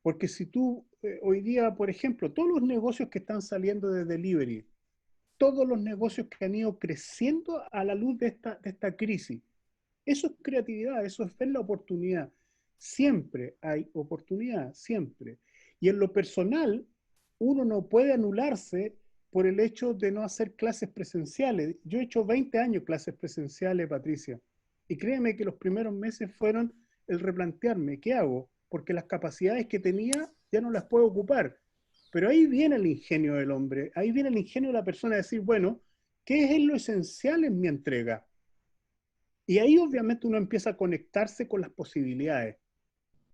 B: Porque si tú, hoy día, por ejemplo, todos los negocios que están saliendo de delivery, todos los negocios que han ido creciendo a la luz de esta crisis, eso es creatividad, eso es ver la oportunidad. Siempre hay oportunidad, siempre. Y en lo personal, uno no puede anularse por el hecho de no hacer clases presenciales. Yo he hecho 20 años clases presenciales, Patricia, y créeme que los primeros meses fueron el replantearme, ¿qué hago? Porque las capacidades que tenía ya no las puedo ocupar. Pero ahí viene el ingenio del hombre, ahí viene el ingenio de la persona de decir, bueno, ¿qué es lo esencial en mi entrega? Y ahí obviamente uno empieza a conectarse con las posibilidades.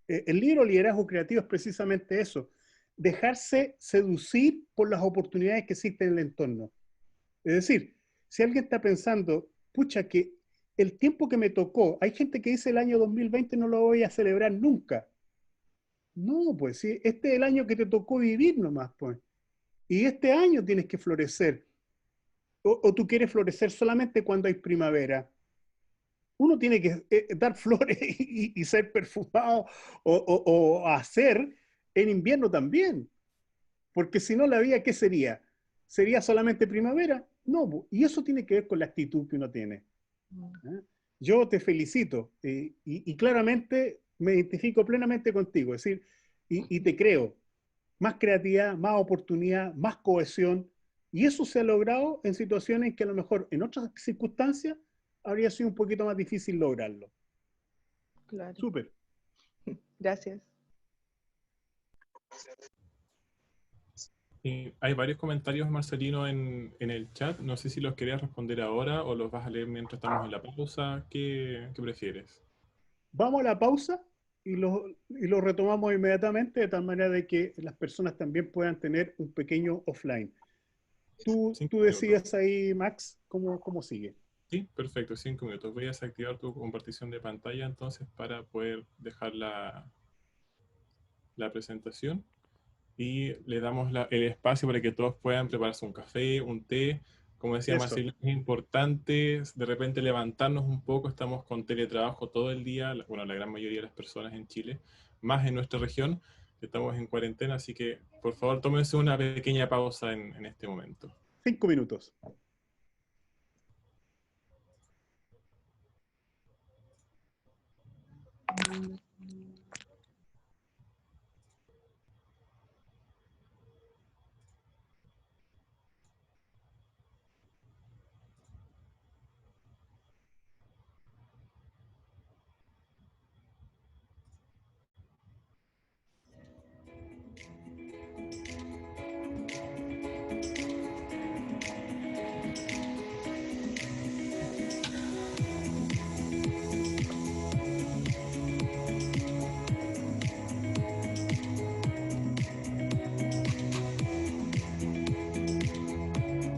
B: El libro Liderazgo Creativo es precisamente eso, dejarse seducir por las oportunidades que existen en el entorno. Es decir, si alguien está pensando, pucha, que el tiempo que me tocó, hay gente que dice el año 2020 no lo voy a celebrar nunca. No, pues sí, este es el año que te tocó vivir nomás, pues. Y este año tienes que florecer. O tú quieres florecer solamente cuando hay primavera. Uno tiene que dar flores y ser perfumado o hacer en invierno también. Porque si no, la vida, ¿qué sería? ¿Sería solamente primavera? No, y eso tiene que ver con la actitud que uno tiene. ¿Eh? Yo te felicito y claramente me identifico plenamente contigo, es decir, y te creo. Más creatividad, más oportunidad, más cohesión. Y eso se ha logrado en situaciones que a lo mejor en otras circunstancias habría sido un poquito más difícil lograrlo.
F: Claro.
B: Súper.
F: Gracias.
D: Hay varios comentarios, Marcelino, en el chat. No sé si los querías responder ahora o los vas a leer mientras estamos en la pausa. ¿Qué prefieres?
B: Vamos a la pausa y lo retomamos inmediatamente de tal manera de que las personas también puedan tener un pequeño offline. Tú
D: 5 minutos.
B: decides ahí, Max, cómo sigue.
D: Sí, perfecto, 5 minutos. Voy a desactivar tu compartición de pantalla entonces para poder dejar la presentación. Y le damos el espacio para que todos puedan prepararse un café, un té. Como decía Marcelo, es importante de repente levantarnos un poco. Estamos con teletrabajo todo el día, bueno, la gran mayoría de las personas en Chile, más en nuestra región, estamos en cuarentena, así que por favor tómense una pequeña pausa en este momento.
B: 5 minutos.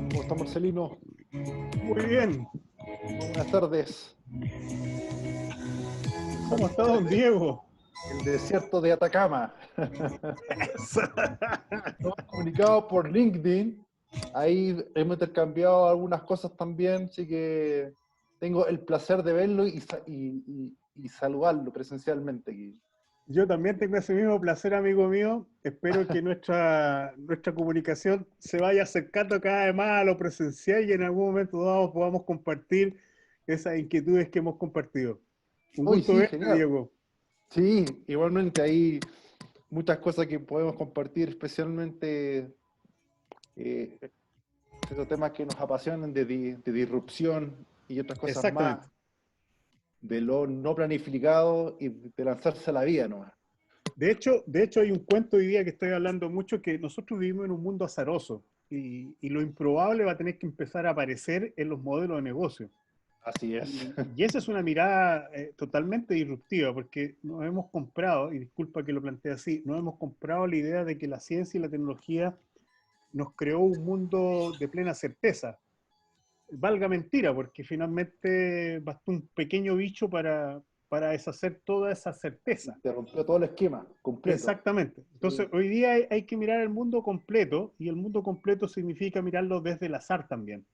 G: ¿Cómo está Marcelino?
B: Muy bien.
G: Buenas tardes.
B: ¿Cómo está don Diego?
G: El desierto de Atacama. Hemos comunicado por LinkedIn. Ahí hemos intercambiado algunas cosas también, así que tengo el placer de verlo y saludarlo presencialmente aquí.
B: Yo también tengo ese mismo placer, amigo mío. Espero que nuestra comunicación se vaya acercando cada vez más a lo presencial y en algún momento dado podamos compartir esas inquietudes que hemos compartido. Un gusto verte,
G: genial.
B: Diego.
G: Sí, igualmente hay muchas cosas que podemos compartir, especialmente esos temas que nos apasionan de disrupción y otras cosas más, de lo no planificado y de lanzarse a la vida nomás.
B: De hecho hay un cuento hoy día que estoy hablando mucho, que nosotros vivimos en un mundo azaroso y lo improbable va a tener que empezar a aparecer en los modelos de negocio.
G: Así es.
B: Y esa es una mirada totalmente disruptiva, porque nos hemos comprado, y disculpa que lo plantee así, nos hemos comprado la idea de que la ciencia y la tecnología nos creó un mundo de plena certeza. Valga mentira, porque finalmente bastó un pequeño bicho para deshacer toda esa certeza.
G: Te rompió todo el esquema completo.
B: Exactamente. Entonces, hoy día hay que mirar el mundo completo, y el mundo completo significa mirarlo desde el azar también.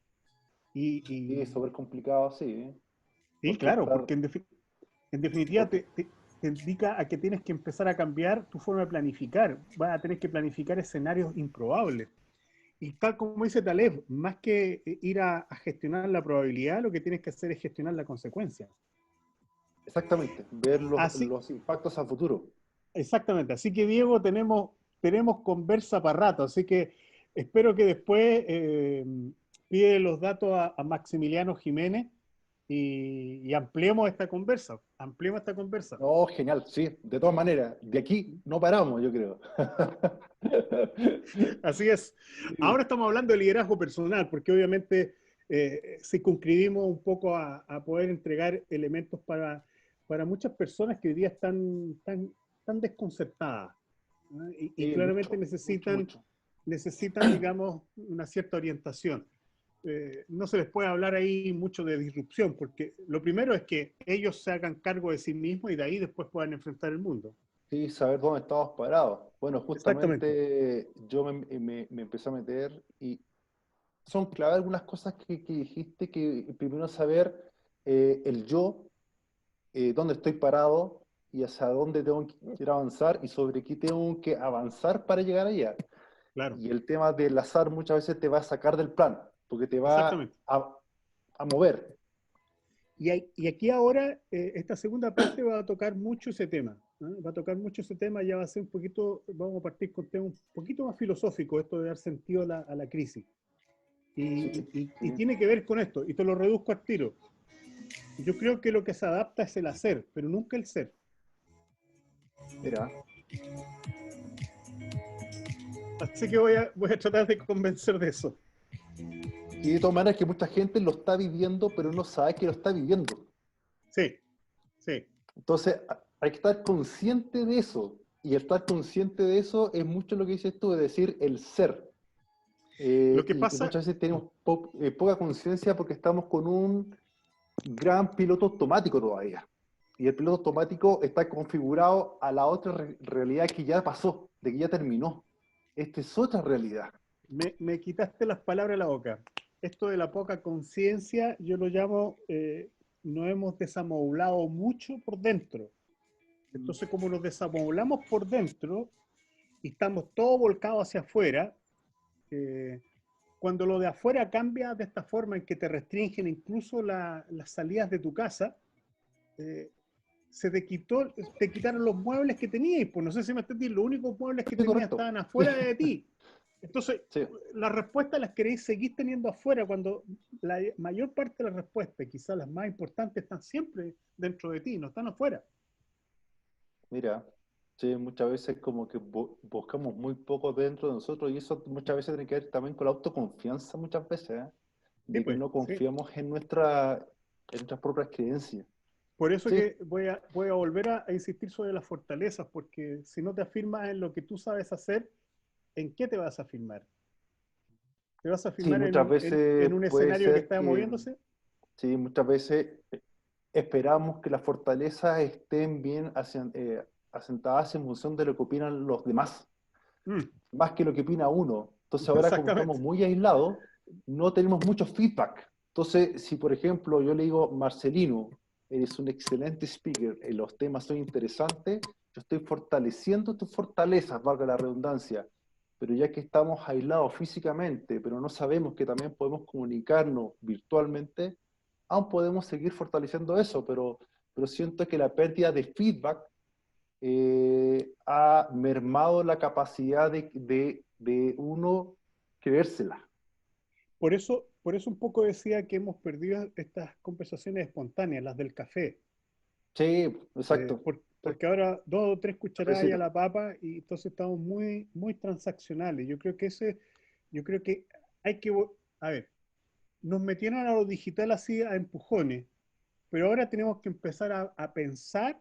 G: Y es súper complicado, sí.
B: Sí, claro, porque en definitiva te indica a que tienes que empezar a cambiar tu forma de planificar. Vas a tener que planificar escenarios improbables. Y tal como dice Taleb, más que ir a gestionar la probabilidad, lo que tienes que hacer es gestionar la consecuencia.
G: Exactamente, ver los impactos a futuro.
B: Exactamente, así que Diego, tenemos conversa para rato, así que espero que después pide los datos a Maximiliano Jiménez y ampliemos esta conversa. Ampliemos esta conversa.
G: No, genial, sí, de todas maneras, de aquí no paramos, yo creo.
B: Así es. Ahora estamos hablando de liderazgo personal, porque obviamente circunscribimos un poco a poder entregar elementos para muchas personas que hoy día están tan desconcertadas, ¿no? Y
G: Sí,
B: claramente
G: mucho,
B: necesitan,
G: mucho.
B: digamos, una cierta orientación. No se les puede hablar ahí mucho de disrupción, porque lo primero es que ellos se hagan cargo de sí mismos y de ahí después puedan enfrentar el mundo.
G: Sí, saber dónde estamos parados. Bueno,
B: Exactamente.
G: justamente yo me empecé a meter y son clave algunas cosas que dijiste, que primero saber el yo, dónde estoy parado y hacia dónde tengo que ir a avanzar y sobre qué tengo que avanzar para llegar allá.
B: Claro,
G: Y el tema del azar muchas veces te va a sacar del plan, porque te va
B: exactamente.
G: a mover.
B: Y aquí ahora, esta segunda parte va a tocar mucho ese tema, ¿no? Va a tocar mucho ese tema, ya va a ser un poquito, vamos a partir con un tema un poquito más filosófico, esto de dar sentido a la crisis. Y,
G: Sí,
B: y
G: sí.
B: tiene que ver con esto, y te lo reduzco al tiro. Yo creo que lo que se adapta es el hacer, pero nunca el ser.
G: Mira,
B: Así que voy a tratar de convencer de eso.
G: y de todas maneras que mucha gente lo está viviendo, pero no sabe que lo está viviendo.
B: Sí, sí.
G: Entonces, hay que estar consciente de eso. Y el estar consciente de eso es mucho lo que dices tú, es decir, el ser.
B: Lo que
G: Y que
B: pasa,
G: muchas veces tenemos poca conciencia porque estamos con un gran piloto automático todavía. Y el piloto automático está configurado a la otra realidad que ya pasó, de que ya terminó. Esta es otra realidad.
B: me quitaste las palabras de la boca. Esto de la poca conciencia, yo lo llamo, nos hemos desamoblado mucho por dentro. Entonces, como nos desamoblamos por dentro y estamos todos volcados hacia afuera, cuando lo de afuera cambia de esta forma en que te restringen incluso las salidas de tu casa, te quitaron los muebles que tenías, pues no sé si me entendí, los únicos muebles que
G: Sí,
B: tenías
G: correcto.
B: estaban afuera de ti. Entonces,
G: Sí.
B: las respuestas las queréis seguir teniendo afuera cuando la mayor parte de las respuestas, quizás las más importantes, están siempre dentro de ti, no están afuera.
G: Mira, sí, muchas veces como que buscamos muy poco dentro de nosotros y eso muchas veces tiene que ver también con la autoconfianza muchas veces, ¿eh?
B: Sí,
G: De que
B: pues,
G: no
B: sí.
G: confiamos en nuestras propias creencias.
B: Por eso
G: Sí,
B: que voy a volver a insistir sobre las fortalezas, porque si no te afirmas en lo que tú sabes hacer, ¿en qué te vas a afirmar? ¿Te vas a
G: sí,
B: afirmar
G: muchas
B: en
G: veces
B: un
G: puede
B: escenario que
G: ser
B: está
G: que,
B: moviéndose?
G: sí, muchas veces esperamos que las fortalezas estén bien asentadas en función de lo que opinan los demás,
B: Mm,
G: más que lo que opina uno. Entonces ahora como estamos
B: exactamente.
G: muy aislados, no tenemos mucho feedback. Entonces, si por ejemplo yo le digo, Marcelino, eres un excelente speaker, los temas son interesantes, yo estoy fortaleciendo tus fortalezas, valga la redundancia, pero ya que estamos aislados físicamente, pero no sabemos que también podemos comunicarnos virtualmente, aún podemos seguir fortaleciendo eso, pero siento que la pérdida de feedback ha mermado la capacidad de uno creérsela.
B: Por eso un poco decía que hemos perdido estas conversaciones espontáneas, las del café.
G: Sí, exacto.
B: Porque ahora 2 o 3 cucharadas y a
G: Cafecito.
B: la papa y entonces estamos muy, muy transaccionales. Yo creo que hay que, a ver, nos metieron a lo digital así a empujones, pero ahora tenemos que empezar a pensar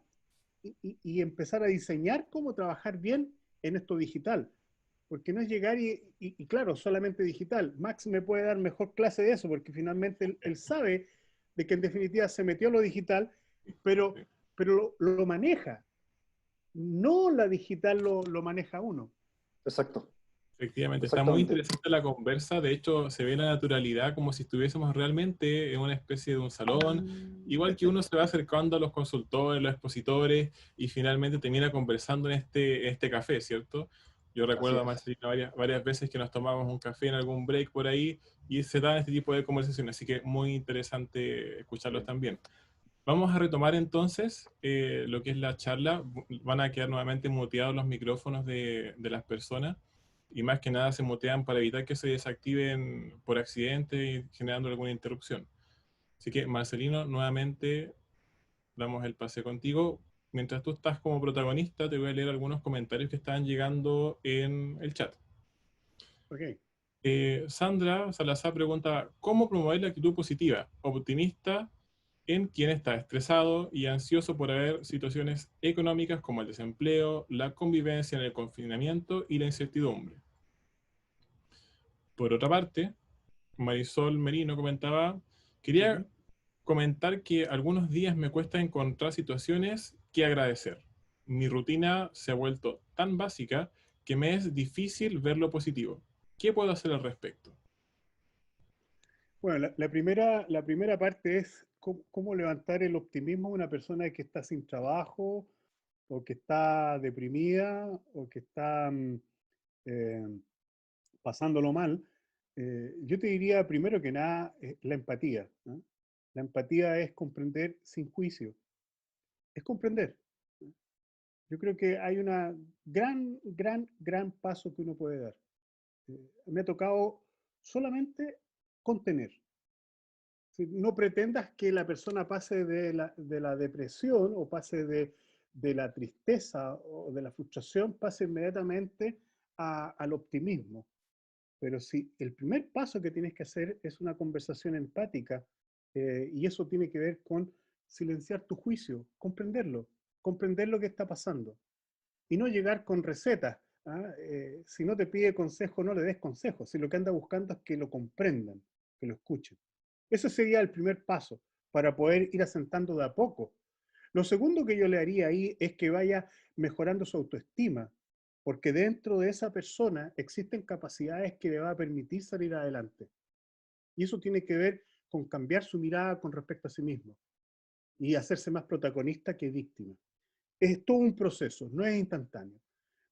B: y empezar a diseñar cómo trabajar bien en esto digital. Porque no es llegar y claro, solamente digital. Max me puede dar mejor clase de eso, porque finalmente él sabe de que en definitiva se metió a lo digital, pero, lo maneja. No la digital lo maneja uno.
G: Exacto.
D: Efectivamente, está muy
G: Exactamente.
D: interesante la conversa. De hecho, se ve la naturalidad como si estuviésemos realmente en una especie de un salón. Igual que uno se va acercando a los consultores, los expositores, y finalmente termina conversando en este café, ¿cierto? Yo
G: Así
D: recuerdo a
G: es.
D: Marcelino varias veces que nos tomamos un café en algún break por ahí y se dan este tipo de conversaciones, así que muy interesante escucharlos
G: Sí.
D: también. Vamos a retomar entonces lo que es la charla. Van a quedar nuevamente muteados los micrófonos de las personas y más que nada se mutean para evitar que se desactiven por accidente y generando alguna interrupción. Así que, Marcelino, nuevamente damos el pase contigo. Mientras tú estás como protagonista, te voy a leer algunos comentarios que están llegando en el chat.
B: Ok.
D: Sandra Salazar pregunta, ¿cómo promover la actitud positiva, optimista en quien está estresado y ansioso por haber situaciones económicas como el desempleo, la convivencia en el confinamiento y la incertidumbre? Por otra parte, Marisol Merino comentaba, quería comentar que algunos días me cuesta encontrar situaciones que agradecer. Mi rutina se ha vuelto tan básica que me es difícil ver lo positivo. ¿Qué puedo hacer al respecto?
B: Bueno, la primera parte es cómo levantar el optimismo de una persona que está sin trabajo, o que está deprimida, o que está eh, pasándolo mal. Yo te diría, primero que nada, la empatía, ¿no? La empatía es comprender sin juicio, es comprender. Yo creo que hay una gran paso que uno puede dar. Me ha tocado solamente contener. No pretendas que la persona pase de la depresión o pase de la tristeza o de la frustración, pase inmediatamente al optimismo. Pero si el primer paso que tienes que hacer es una conversación empática, y eso tiene que ver con silenciar tu juicio, comprender lo que está pasando y no llegar con recetas. ¿Ah? Si no te pide consejo, no le des consejo. Si lo que anda buscando es que lo comprendan, que lo escuchen. Ese sería el primer paso para poder ir asentando de a poco. Lo segundo que yo le haría ahí es que vaya mejorando su autoestima, porque dentro de esa persona existen capacidades que le va a permitir salir adelante. Y eso tiene que ver con cambiar su mirada con respecto a sí mismo y hacerse más protagonista que víctima. Es todo un proceso, no es instantáneo.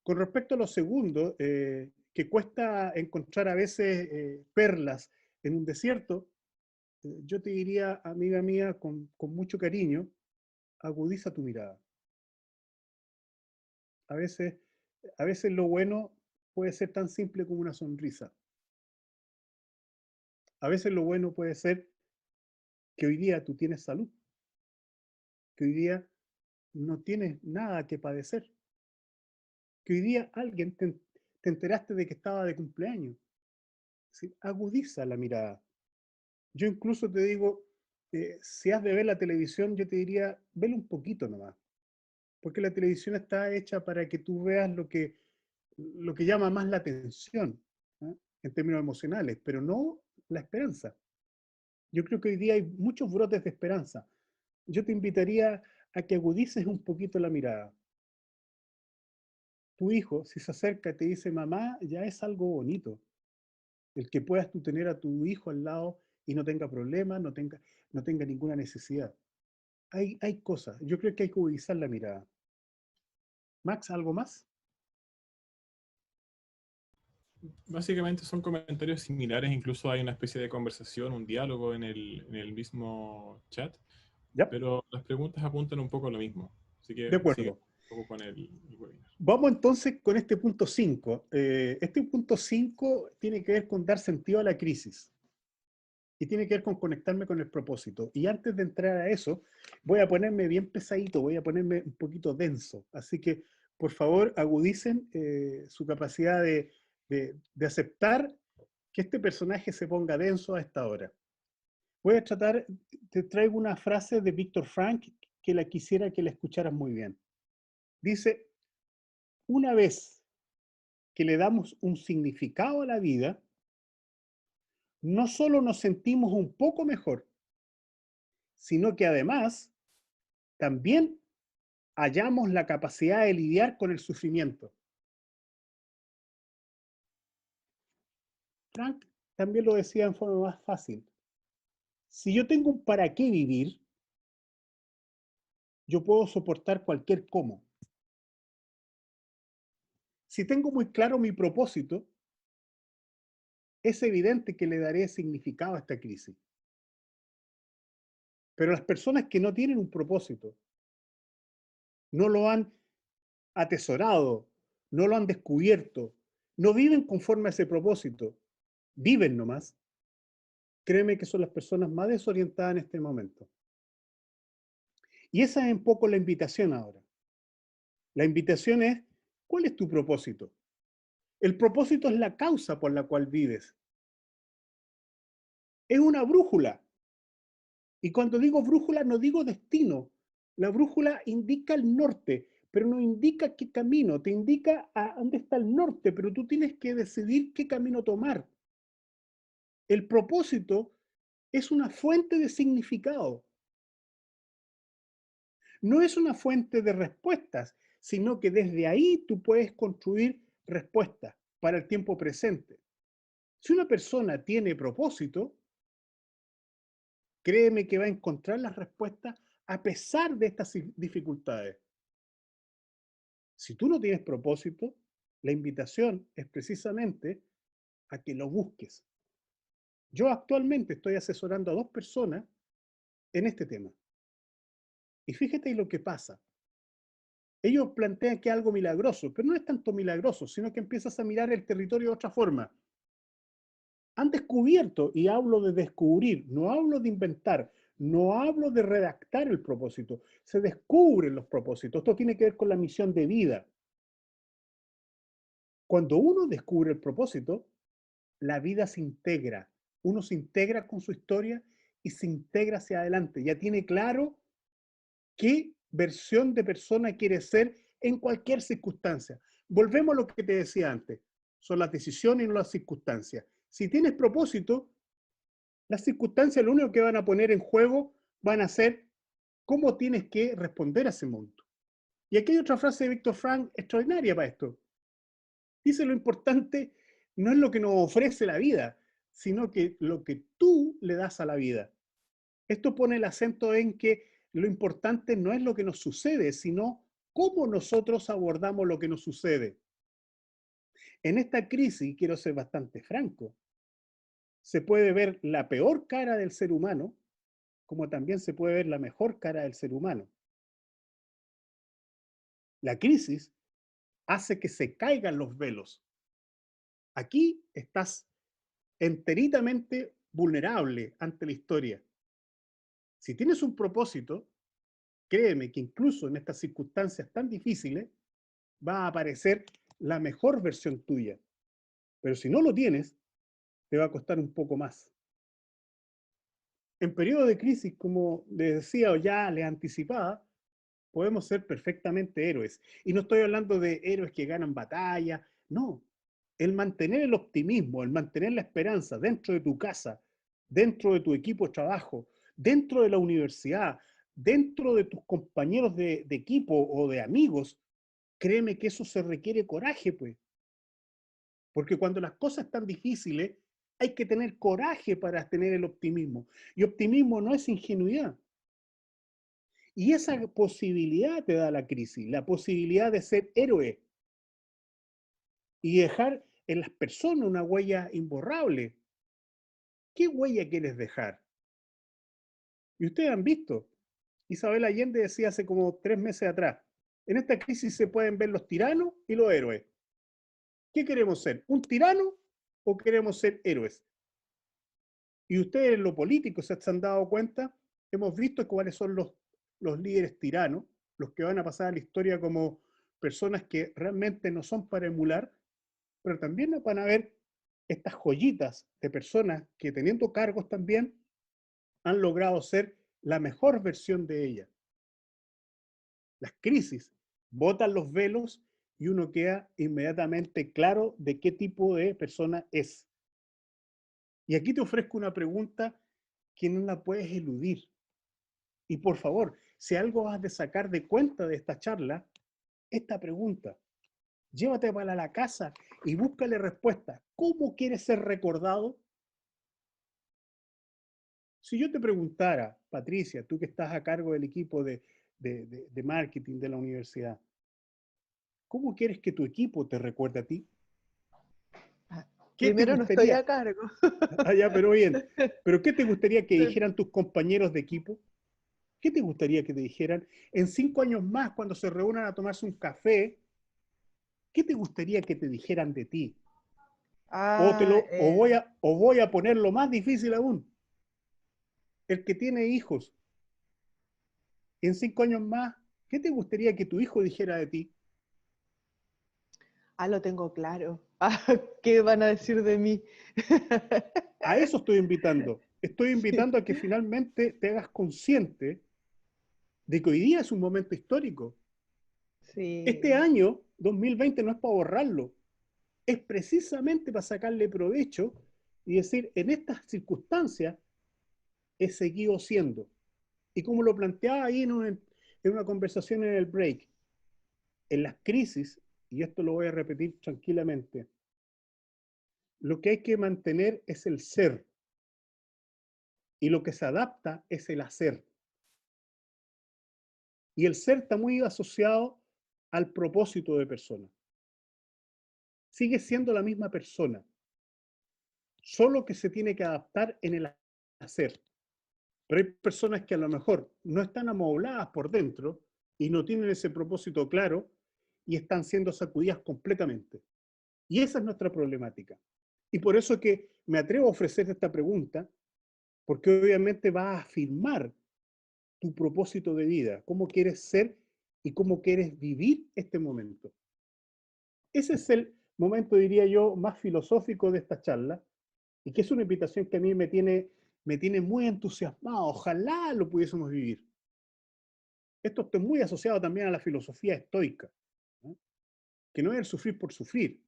B: Con respecto a lo segundo, que cuesta encontrar a veces perlas en un desierto, yo te diría, amiga mía, con mucho cariño, agudiza tu mirada. A veces, a veces lo bueno puede ser tan simple como una sonrisa. A veces lo bueno puede ser que hoy día tú tienes salud, que hoy día no tienes nada que padecer, que hoy día alguien te enteraste de que estaba de cumpleaños. ¿Sí? Agudiza la mirada. Yo incluso te digo, si has de ver la televisión, yo te diría, velo un poquito nomás, porque la televisión está hecha para que tú veas lo que llama más la atención, ¿eh? En términos emocionales, pero no la esperanza. Yo creo que hoy día hay muchos brotes de esperanza. Yo te invitaría a que agudices un poquito la mirada. Tu hijo, si se acerca y te dice mamá, ya es algo bonito. El que puedas tú tener a tu hijo al lado y no tenga problemas, no tenga ninguna necesidad. Hay cosas. Yo creo que hay que agudizar la mirada. Max, ¿algo más?
D: Básicamente son comentarios similares, incluso hay una especie de conversación, un diálogo en el mismo chat,
B: ¿Ya?
D: pero las preguntas apuntan un poco a lo mismo. Así
B: De
D: que sigue
B: acuerdo.
D: un poco con el webinar.
B: Vamos entonces con este punto 5. Este punto 5 tiene que ver con dar sentido a la crisis y tiene que ver con conectarme con el propósito. Y antes de entrar a eso, voy a ponerme bien pesadito, voy a ponerme un poquito denso. Así que, por favor, agudicen su capacidad de aceptar que este personaje se ponga denso a esta hora. Voy a tratar, te traigo una frase de Víctor Frank que la quisiera que la escucharas muy bien. Dice, una vez que le damos un significado a la vida, no solo nos sentimos un poco mejor, sino que además también hallamos la capacidad de lidiar con el sufrimiento. Frank también lo decía en forma más fácil. Si yo tengo un para qué vivir, yo puedo soportar cualquier cómo. Si tengo muy claro mi propósito, es evidente que le daré significado a esta crisis. Pero las personas que no tienen un propósito, no lo han atesorado, no lo han descubierto, no viven conforme a ese propósito, viven nomás, créeme que son las personas más desorientadas en este momento. Y esa es un poco la invitación ahora. La invitación es, ¿cuál es tu propósito? El propósito es la causa por la cual vives. Es una brújula. Y cuando digo brújula no digo destino. La brújula indica el norte, pero no indica qué camino. Te indica a dónde está el norte, pero tú tienes que decidir qué camino tomar. El propósito es una fuente de significado. No es una fuente de respuestas, sino que desde ahí tú puedes construir respuestas para el tiempo presente. Si una persona tiene propósito, créeme que va a encontrar las respuestas a pesar de estas dificultades. Si tú no tienes propósito, la invitación es precisamente a que lo busques. Yo actualmente estoy asesorando a 2 personas en este tema. Y fíjate lo que pasa. Ellos plantean que es algo milagroso, pero no es tanto milagroso, sino que empiezas a mirar el territorio de otra forma. Han descubierto, y hablo de descubrir, no hablo de inventar, no hablo de redactar el propósito, se descubren los propósitos. Esto tiene que ver con la misión de vida. Cuando uno descubre el propósito, la vida se integra. Uno se integra con su historia y se integra hacia adelante. Ya tiene claro qué versión de persona quiere ser en cualquier circunstancia. Volvemos a lo que te decía antes. Son las decisiones y no las circunstancias. Si tienes propósito, las circunstancias lo único que van a poner en juego van a ser cómo tienes que responder a ese mundo. Y aquí hay otra frase de Víctor Frank extraordinaria para esto. Dice: lo importante no es lo que nos ofrece la vida, sino que lo que tú le das a la vida. Esto pone el acento en que lo importante no es lo que nos sucede, sino cómo nosotros abordamos lo que nos sucede. En esta crisis, quiero ser bastante franco, se puede ver la peor cara del ser humano, como también se puede ver la mejor cara del ser humano. La crisis hace que se caigan los velos. Aquí estás enteritamente vulnerable ante la historia. Si tienes un propósito, créeme que incluso en estas circunstancias tan difíciles va a aparecer la mejor versión tuya. Pero si no lo tienes, te va a costar un poco más. En periodos de crisis, como les decía o ya les anticipaba, podemos ser perfectamente héroes. Y no estoy hablando de héroes que ganan batallas, no. El mantener el optimismo, el mantener la esperanza dentro de tu casa, dentro de tu equipo de trabajo, dentro de la universidad, dentro de tus compañeros de equipo o de amigos, créeme que eso se requiere coraje, pues. Porque cuando las cosas están difíciles, hay que tener coraje para tener el optimismo. Y optimismo no es ingenuidad. Y esa posibilidad te da la crisis, la posibilidad de ser héroe y dejar en las personas una huella imborrable. ¿Qué huella quieres dejar? Y ustedes han visto, Isabel Allende decía hace como 3 meses atrás, en esta crisis se pueden ver los tiranos y los héroes. ¿Qué queremos ser? ¿Un tirano o queremos ser héroes? Y ustedes en lo político se han dado cuenta, hemos visto cuáles son los líderes tiranos, los que van a pasar a la historia como personas que realmente no son para emular, pero también van a ver estas joyitas de personas que teniendo cargos también han logrado ser la mejor versión de ella. Las crisis botan los velos y uno queda inmediatamente claro de qué tipo de persona es. Y aquí te ofrezco una pregunta que no la puedes eludir. Y por favor, si algo vas a sacar de cuenta de esta charla, esta pregunta. Llévate para la casa y búscale respuesta. ¿Cómo quieres ser recordado? Si yo te preguntara, Patricia, tú que estás a cargo del equipo de marketing de la universidad, ¿cómo quieres que tu equipo te recuerde a ti?
F: Primero no estoy a cargo.
B: Ah, ya, pero bien. ¿Pero qué te gustaría que dijeran tus compañeros de equipo? ¿Qué te gustaría que te dijeran en 5 años más cuando se reúnan a tomarse un café? ¿Qué te gustaría que te dijeran de ti? O voy a ponerlo más difícil aún. el que tiene hijos, en 5 años más, ¿qué te gustaría que tu hijo dijera de ti?
F: Ah, lo tengo claro. Ah, ¿qué van a decir de mí?
B: A eso estoy invitando. Estoy
F: Sí,
B: invitando a que finalmente te hagas consciente de que hoy día es un momento histórico. Este
F: sí,
B: año, 2020, no es para borrarlo, es precisamente para sacarle provecho y decir, en estas circunstancias he seguido siendo. Y como lo planteaba ahí en una conversación en el break, en las crisis, y esto lo voy a repetir tranquilamente, lo que hay que mantener es el ser, y lo que se adapta es el hacer. Y el ser está muy asociado al propósito de persona. Sigue siendo la misma persona, solo que se tiene que adaptar en el hacer. Pero hay personas que a lo mejor no están amobladas por dentro y no tienen ese propósito claro y están siendo sacudidas completamente. Y esa es nuestra problemática. Y por eso es que me atrevo a ofrecer esta pregunta, porque obviamente va a afirmar tu propósito de vida, cómo quieres ser y cómo quieres vivir este momento. Ese es el momento, diría yo, más filosófico de esta charla y que es una invitación que a mí me tiene muy entusiasmado. Ojalá lo pudiésemos vivir. Esto está muy asociado también a la filosofía estoica, ¿no? Que no es el sufrir por sufrir.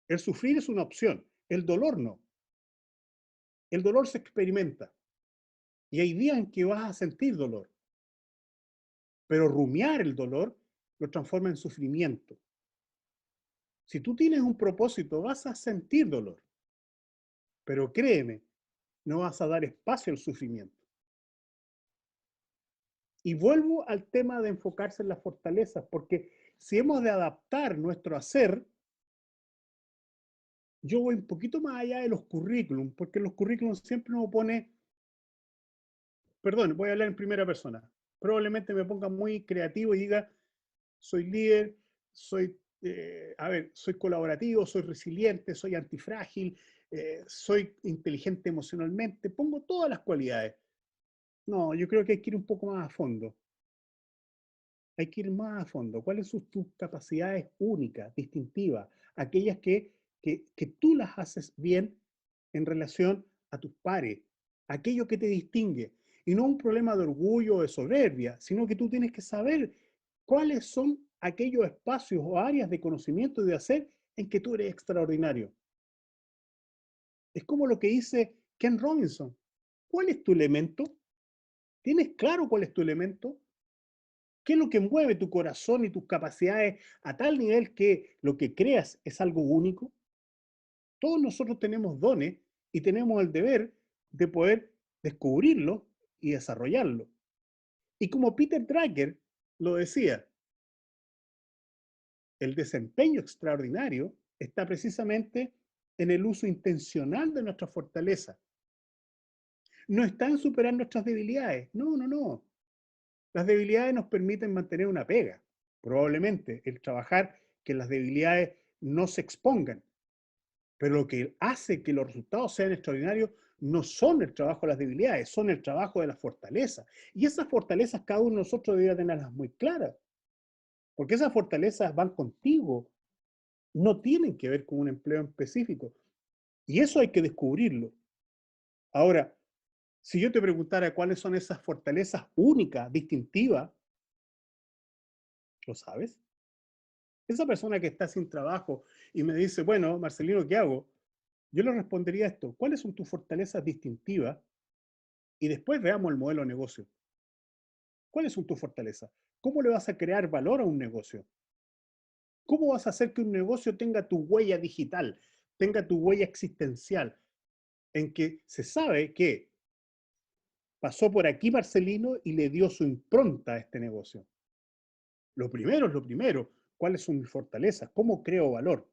B: El sufrir es una opción, el dolor no. El dolor se experimenta y hay días en que vas a sentir dolor, pero rumiar el dolor lo transforma en sufrimiento. Si tú tienes un propósito, vas a sentir dolor, pero créeme, no vas a dar espacio al sufrimiento. Y vuelvo al tema de enfocarse en las fortalezas, porque si hemos de adaptar nuestro hacer, yo voy un poquito más allá de los currículum, porque los currículum siempre uno pone, perdón, voy a hablar en primera persona, probablemente me ponga muy creativo y diga, soy líder, soy, soy colaborativo, soy resiliente, soy antifrágil, soy inteligente emocionalmente, pongo todas las cualidades. No, yo creo que hay que ir un poco más a fondo. Hay que ir más a fondo. ¿Cuáles son tus capacidades únicas, distintivas? Aquellas que tú las haces bien en relación a tus pares, aquello que te distingue. Y no un problema de orgullo o de soberbia, sino que tú tienes que saber cuáles son aquellos espacios o áreas de conocimiento y de hacer en que tú eres extraordinario. Es como lo que dice Ken Robinson. ¿Cuál es tu elemento? ¿Tienes claro cuál es tu elemento? ¿Qué es lo que mueve tu corazón y tus capacidades a tal nivel que lo que creas es algo único? Todos nosotros tenemos dones y tenemos el deber de poder descubrirlo y desarrollarlo. Y como Peter Drucker lo decía, el desempeño extraordinario está precisamente en el uso intencional de nuestra fortaleza. No está en superar nuestras debilidades. No, no, no. Las debilidades nos permiten mantener una pega. Probablemente el trabajar que las debilidades no se expongan. Pero lo que hace que los resultados sean extraordinarios no son el trabajo de las debilidades, son el trabajo de las fortalezas. Y esas fortalezas cada uno de nosotros debe tenerlas muy claras. Porque esas fortalezas van contigo, no tienen que ver con un empleo específico. Y eso hay que descubrirlo. Ahora, si yo te preguntara cuáles son esas fortalezas únicas, distintivas, ¿lo sabes? Esa persona que está sin trabajo y me dice, bueno, Marcelino, ¿qué hago? Yo le respondería esto, ¿cuáles son tus fortalezas distintivas? Y después veamos el modelo de negocio. ¿Cuáles son tus fortalezas? ¿Cómo le vas a crear valor a un negocio? ¿Cómo vas a hacer que un negocio tenga tu huella digital, tenga tu huella existencial, en que se sabe que pasó por aquí Marcelino y le dio su impronta a este negocio? Lo primero es lo primero. ¿Cuáles son mis fortalezas? ¿Cómo creo valor?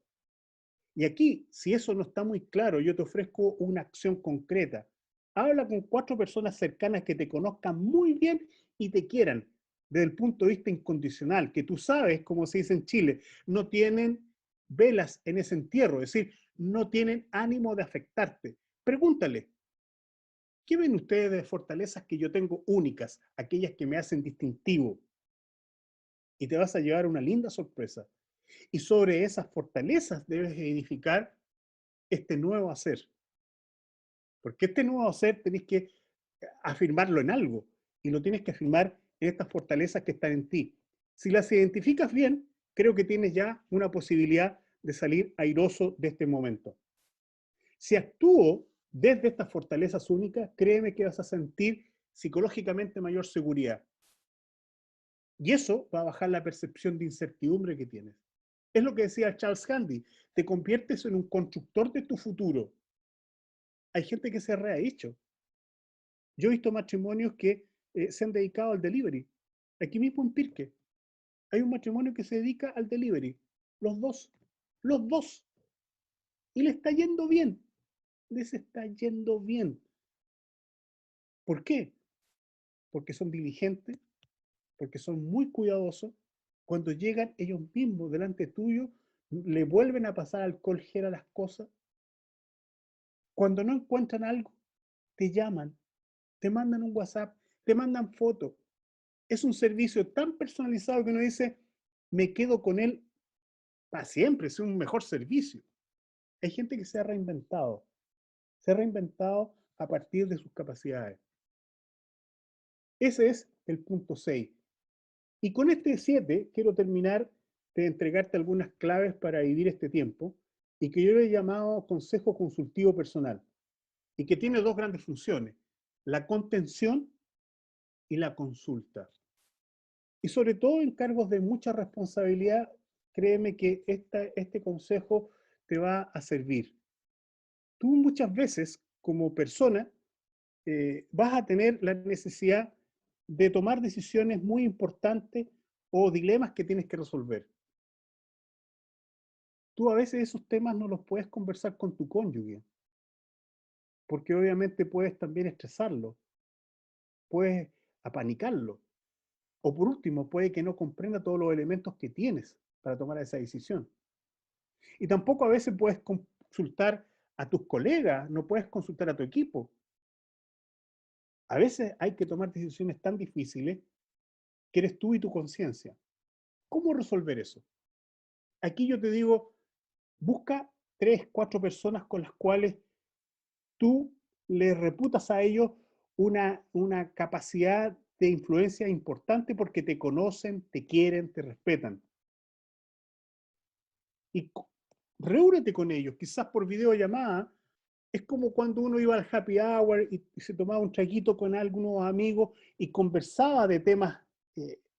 B: Y aquí, si eso no está muy claro, yo te ofrezco una acción concreta. Habla con 4 personas cercanas que te conozcan muy bien y te quieran desde el punto de vista incondicional, que tú sabes, como se dice en Chile, no tienen velas en ese entierro, es decir, no tienen ánimo de afectarte. Pregúntale, ¿Qué ven ustedes de fortalezas que yo tengo únicas, aquellas que me hacen distintivo? Y te vas a llevar una linda sorpresa. Y sobre esas fortalezas debes edificar este nuevo hacer. Porque este nuevo hacer tenés que afirmarlo en algo. Y lo tienes que afirmar en estas fortalezas que están en ti. Si las identificas bien, creo que tienes ya una posibilidad de salir airoso de este momento. Si actúo desde estas fortalezas únicas, créeme que vas a sentir psicológicamente mayor seguridad. Y eso va a bajar la percepción de incertidumbre que tienes. Es lo que decía Charles Handy, te conviertes en un constructor de tu futuro. Hay gente que se ha dicho. Yo he visto matrimonios que se han dedicado al delivery. Aquí mismo en Pirque hay un matrimonio que se dedica al delivery. Los dos. Y le está yendo bien. Les está yendo bien. ¿Por qué? Porque son diligentes, porque son muy cuidadosos. Cuando llegan ellos mismos delante tuyo, le vuelven a pasar alcohol gel a las cosas. Cuando no encuentran algo, te llaman, te mandan un WhatsApp, te mandan fotos. Es un servicio tan personalizado que uno dice, me quedo con él para siempre, es un mejor servicio. Hay gente que se ha reinventado a partir de sus capacidades. Ese es el punto 6. Y con este 7 quiero terminar de entregarte algunas claves para vivir este tiempo y que yo le he llamado consejo consultivo personal y que tiene dos grandes funciones, la contención y la consulta. Y sobre todo en cargos de mucha responsabilidad, créeme que este consejo te va a servir. Tú muchas veces como persona vas a tener la necesidad de tomar decisiones muy importantes o dilemas que tienes que resolver. Tú a veces esos temas no los puedes conversar con tu cónyuge, porque obviamente puedes también estresarlo, puedes apanicarlo, o por último, puede que no comprenda todos los elementos que tienes para tomar esa decisión. Y tampoco a veces puedes consultar a tus colegas, no puedes consultar a tu equipo. A veces hay que tomar decisiones tan difíciles que eres tú y tu conciencia. ¿Cómo resolver eso? Aquí yo te digo, busca 3, 4 personas con las cuales tú le reputas a ellos una capacidad de influencia importante porque te conocen, te quieren, te respetan. Y reúnete con ellos, quizás por videollamada. Es como cuando uno iba al happy hour y se tomaba un traguito con algunos amigos y conversaba de temas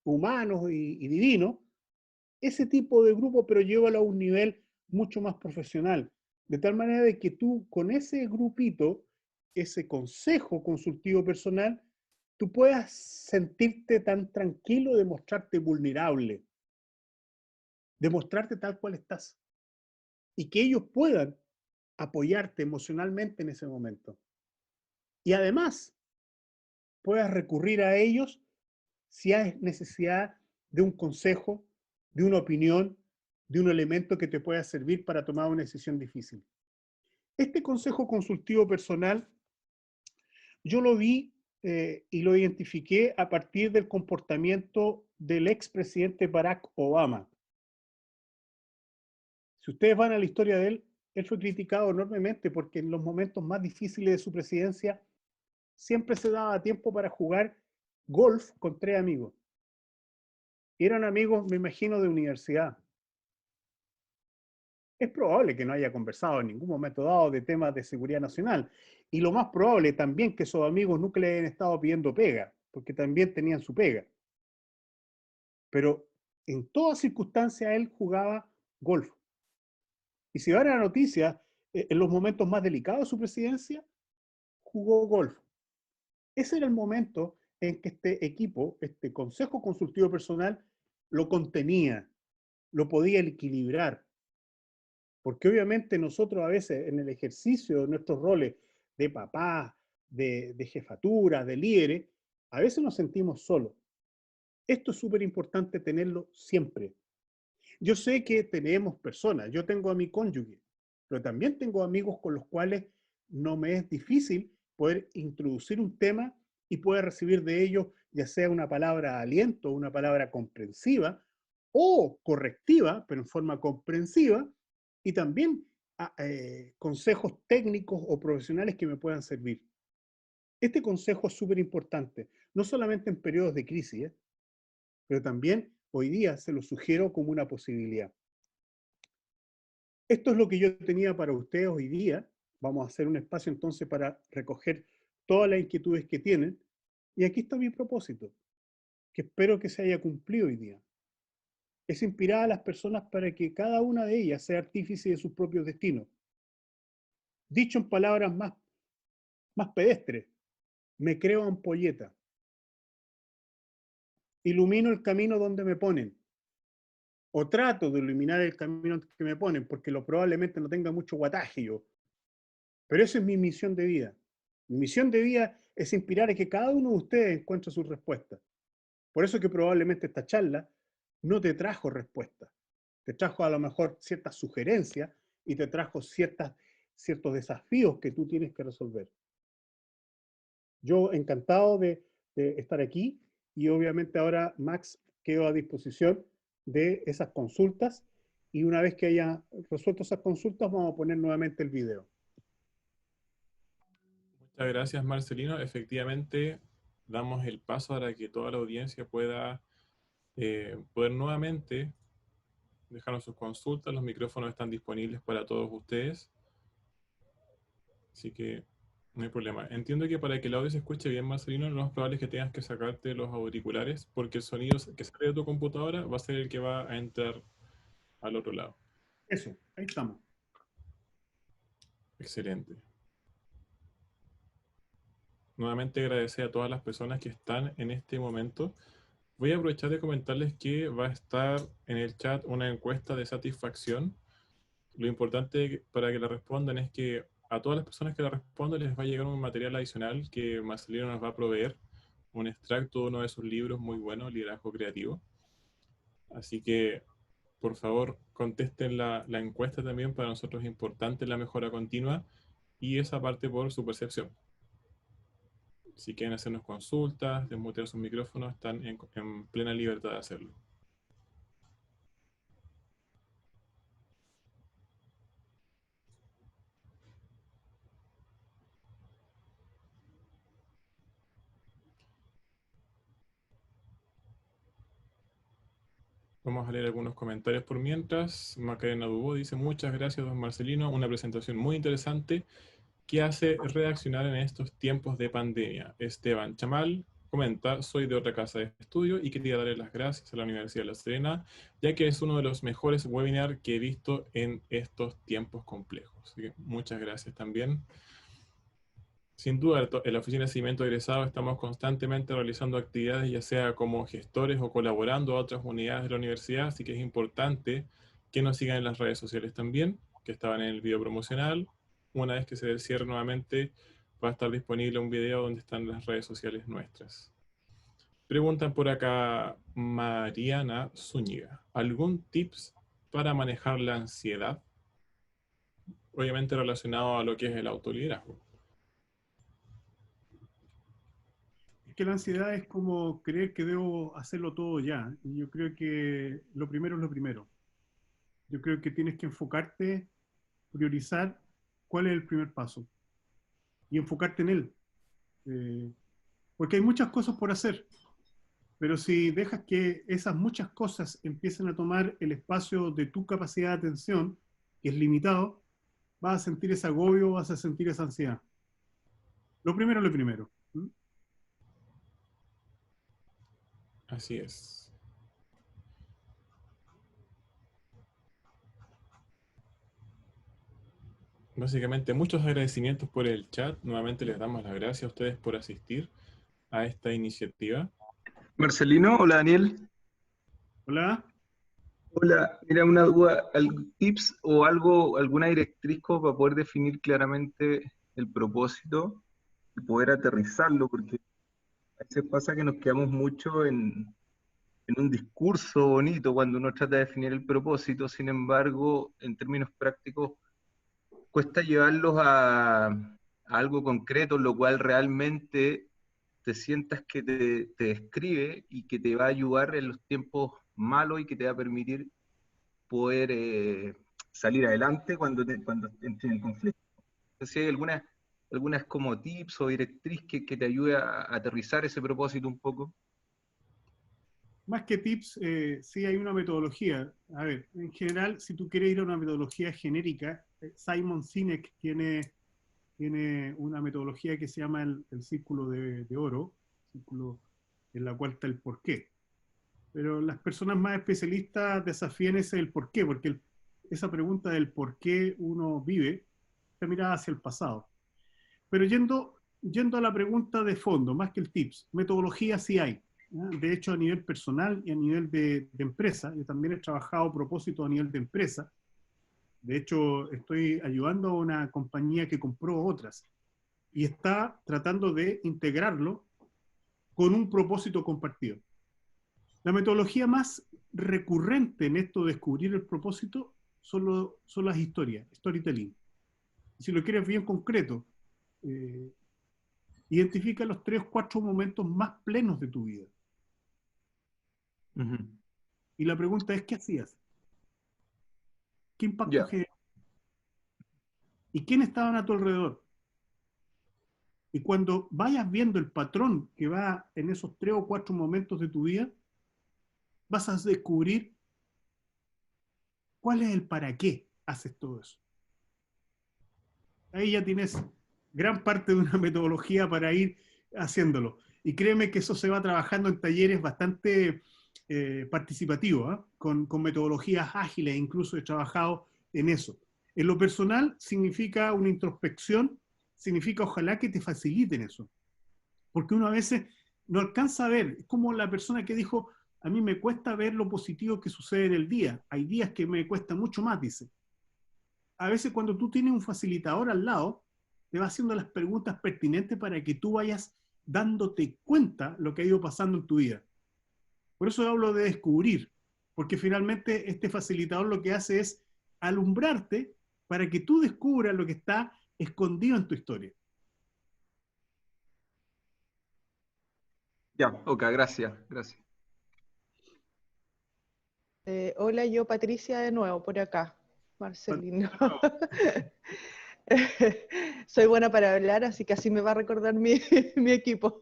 B: humanos y divinos. Ese tipo de grupo, pero llévalo a un nivel mucho más profesional. De tal manera de que tú con ese grupito, ese consejo consultivo personal, tú puedas sentirte tan tranquilo de mostrarte vulnerable, de mostrarte tal cual estás. Y que ellos puedan apoyarte emocionalmente en ese momento. Y además, puedas recurrir a ellos si hay necesidad de un consejo, de una opinión, de un elemento que te pueda servir para tomar una decisión difícil. Este consejo consultivo personal, yo lo vi y lo identifiqué a partir del comportamiento del expresidente Barack Obama. Si ustedes van a la historia de él fue criticado enormemente porque en los momentos más difíciles de su presidencia siempre se daba tiempo para jugar golf con 3 amigos. Eran amigos, me imagino, de universidad. Es probable que no haya conversado en ningún momento dado de temas de seguridad nacional. Y lo más probable también que esos amigos nunca le hayan estado pidiendo pega, porque también tenían su pega. Pero en todas circunstancias él jugaba golf. Y si van a la noticia, en los momentos más delicados de su presidencia, jugó golf. Ese era el momento en que este equipo, este consejo consultivo personal, lo contenía, lo podía equilibrar. Porque obviamente nosotros a veces en el ejercicio de nuestros roles de papá, de jefatura, de líderes, a veces nos sentimos solos. Esto es súper importante tenerlo siempre. Yo sé que tenemos personas, yo tengo a mi cónyuge, pero también tengo amigos con los cuales no me es difícil poder introducir un tema y poder recibir de ellos ya sea una palabra de aliento, una palabra comprensiva o correctiva, pero en forma comprensiva, y también consejos técnicos o profesionales que me puedan servir. Este consejo es súper importante, no solamente en periodos de crisis, pero también hoy día se lo sugiero como una posibilidad. Esto es lo que yo tenía para ustedes hoy día. Vamos a hacer un espacio entonces para recoger todas las inquietudes que tienen. Y aquí está mi propósito, que espero que se haya cumplido hoy día. Es inspirar a las personas para que cada una de ellas sea artífice de sus propios destinos. Dicho en palabras más pedestres, me creo ampolleta. Ilumino el camino donde me ponen. O trato de iluminar el camino que me ponen, porque probablemente no tenga mucho guataje yo. Pero esa es mi misión de vida. Mi misión de vida es inspirar a que cada uno de ustedes encuentre sus respuestas. Por eso que probablemente esta charla no te trajo respuestas. Te trajo a lo mejor ciertas sugerencias y te trajo ciertos desafíos que tú tienes que resolver. Yo encantado de estar aquí y obviamente ahora Max quedo a disposición de esas consultas y una vez que haya resuelto esas consultas vamos a poner nuevamente el video.
D: Muchas gracias, Marcelino. Efectivamente, damos el paso para que toda la audiencia pueda poder nuevamente dejarnos sus consultas. Los micrófonos están disponibles para todos ustedes. Así que no hay problema. Entiendo que para que el audio se escuche bien, Marcelino, lo más probable es que tengas que sacarte los auriculares porque el sonido que sale de tu computadora va a ser el que va a entrar al otro lado.
B: Eso, ahí estamos.
D: Excelente. Nuevamente agradecer a todas las personas que están en este momento. Voy a aprovechar de comentarles que va a estar en el chat una encuesta de satisfacción. Lo importante para que la respondan es que a todas las personas que la respondan les va a llegar un material adicional que Marcelino nos va a proveer, un extracto de uno de sus libros muy bueno, Liderazgo Creativo. Así que, por favor, contesten la encuesta también. Para nosotros es importante la mejora continua y esa parte por su percepción. Si quieren hacernos consultas, desmutear sus micrófonos, están en plena libertad de hacerlo. Vamos a leer algunos comentarios por mientras. Macarena Dubó dice: muchas gracias, don Marcelino, una presentación muy interesante que hace reaccionar en estos tiempos de pandemia. Esteban Chamal comenta: soy de otra casa de estudio y quería darle las gracias a la Universidad de La Serena, ya que es uno de los mejores webinars que he visto en estos tiempos complejos. Así que muchas gracias también. Sin duda, en la Oficina de Seguimiento de Egresados estamos constantemente realizando actividades, ya sea como gestores o colaborando a otras unidades de la universidad, así que es importante que nos sigan en las redes sociales también, que estaban en el video promocional. Una vez que se dé el cierre nuevamente, va a estar disponible un video donde están las redes sociales nuestras. Preguntan por acá Mariana Zúñiga: ¿algún tips para manejar la ansiedad? Obviamente relacionado a lo que es el autoliderazgo.
B: Que la ansiedad es como creer que debo hacerlo todo ya. Y yo creo que lo primero es lo primero. Yo creo que tienes que enfocarte, priorizar cuál es el primer paso y enfocarte en él. Porque hay muchas cosas por hacer, pero si dejas que esas muchas cosas empiecen a tomar el espacio de tu capacidad de atención, que es limitado, vas a sentir ese agobio, vas a sentir esa ansiedad. Lo primero es lo primero.
D: Así es. Básicamente, muchos agradecimientos por el chat. Nuevamente les damos las gracias a ustedes por asistir a esta iniciativa.
A: Marcelino, hola Daniel.
B: Hola.
A: Hola, mira, una duda, tips o algo, alguna directriz como para poder definir claramente el propósito y poder aterrizarlo, porque a veces pasa que nos quedamos mucho en un discurso bonito cuando uno trata de definir el propósito. Sin embargo, en términos prácticos, cuesta llevarlos a
H: algo concreto, lo cual realmente te sientas que te describe y que te va a ayudar en los tiempos malos y que te va a permitir poder salir adelante cuando entres en conflicto. Entonces, ¿hay algunas como tips o directriz que te ayude a aterrizar ese propósito un poco?
B: Más que tips, sí hay una metodología. A ver, en general, si tú quieres ir a una metodología genérica, Simon Sinek tiene una metodología que se llama el círculo de oro, círculo en la cual está el porqué. Pero las personas más especialistas desafían ese el porqué, porque esa pregunta del por qué uno vive está mirada hacia el pasado. Pero yendo a la pregunta de fondo, más que el tips, metodología sí hay. De hecho, a nivel personal y a nivel de empresa, yo también he trabajado a propósito a nivel de empresa. De hecho, estoy ayudando a una compañía que compró otras y está tratando de integrarlo con un propósito compartido. La metodología más recurrente en esto de descubrir el propósito son las historias, storytelling. Si lo quieres bien concreto, identifica los 3 o 4 momentos más plenos de tu vida. Y la pregunta es, ¿qué hacías? ¿Qué impacto generó? ¿Y quién estaban a tu alrededor? Y cuando vayas viendo el patrón que va en esos 3 o 4 momentos de tu vida, vas a descubrir cuál es el para qué haces todo eso. Ahí ya tienes gran parte de una metodología para ir haciéndolo. Y créeme que eso se va trabajando en talleres bastante participativos, ¿eh? Con metodologías ágiles, incluso he trabajado en eso. En lo personal significa una introspección, significa ojalá que te faciliten eso. Porque uno a veces no alcanza a ver, es como la persona que dijo, a mí me cuesta ver lo positivo que sucede en el día, hay días que me cuesta mucho más, dice. A veces cuando tú tienes un facilitador al lado, te va haciendo las preguntas pertinentes para que tú vayas dándote cuenta lo que ha ido pasando en tu vida. Por eso hablo de descubrir, porque finalmente este facilitador lo que hace es alumbrarte para que tú descubras lo que está escondido en tu historia.
H: Ya, ok, gracias.
F: Hola, yo Patricia de nuevo por acá, Marcelino. Soy buena para hablar, así que así me va a recordar mi equipo.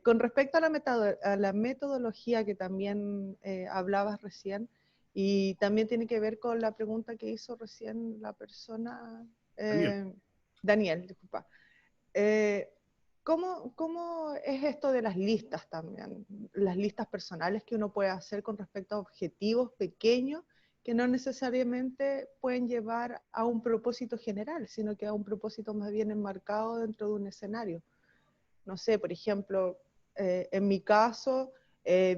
F: Con respecto a la metodología que también hablabas recién, y también tiene que ver con la pregunta que hizo recién la persona, Daniel, disculpa. ¿Cómo es esto de las listas también? Las listas personales que uno puede hacer con respecto a objetivos pequeños que no necesariamente pueden llevar a un propósito general, sino que a un propósito más bien enmarcado dentro de un escenario. No sé, por ejemplo, en mi caso,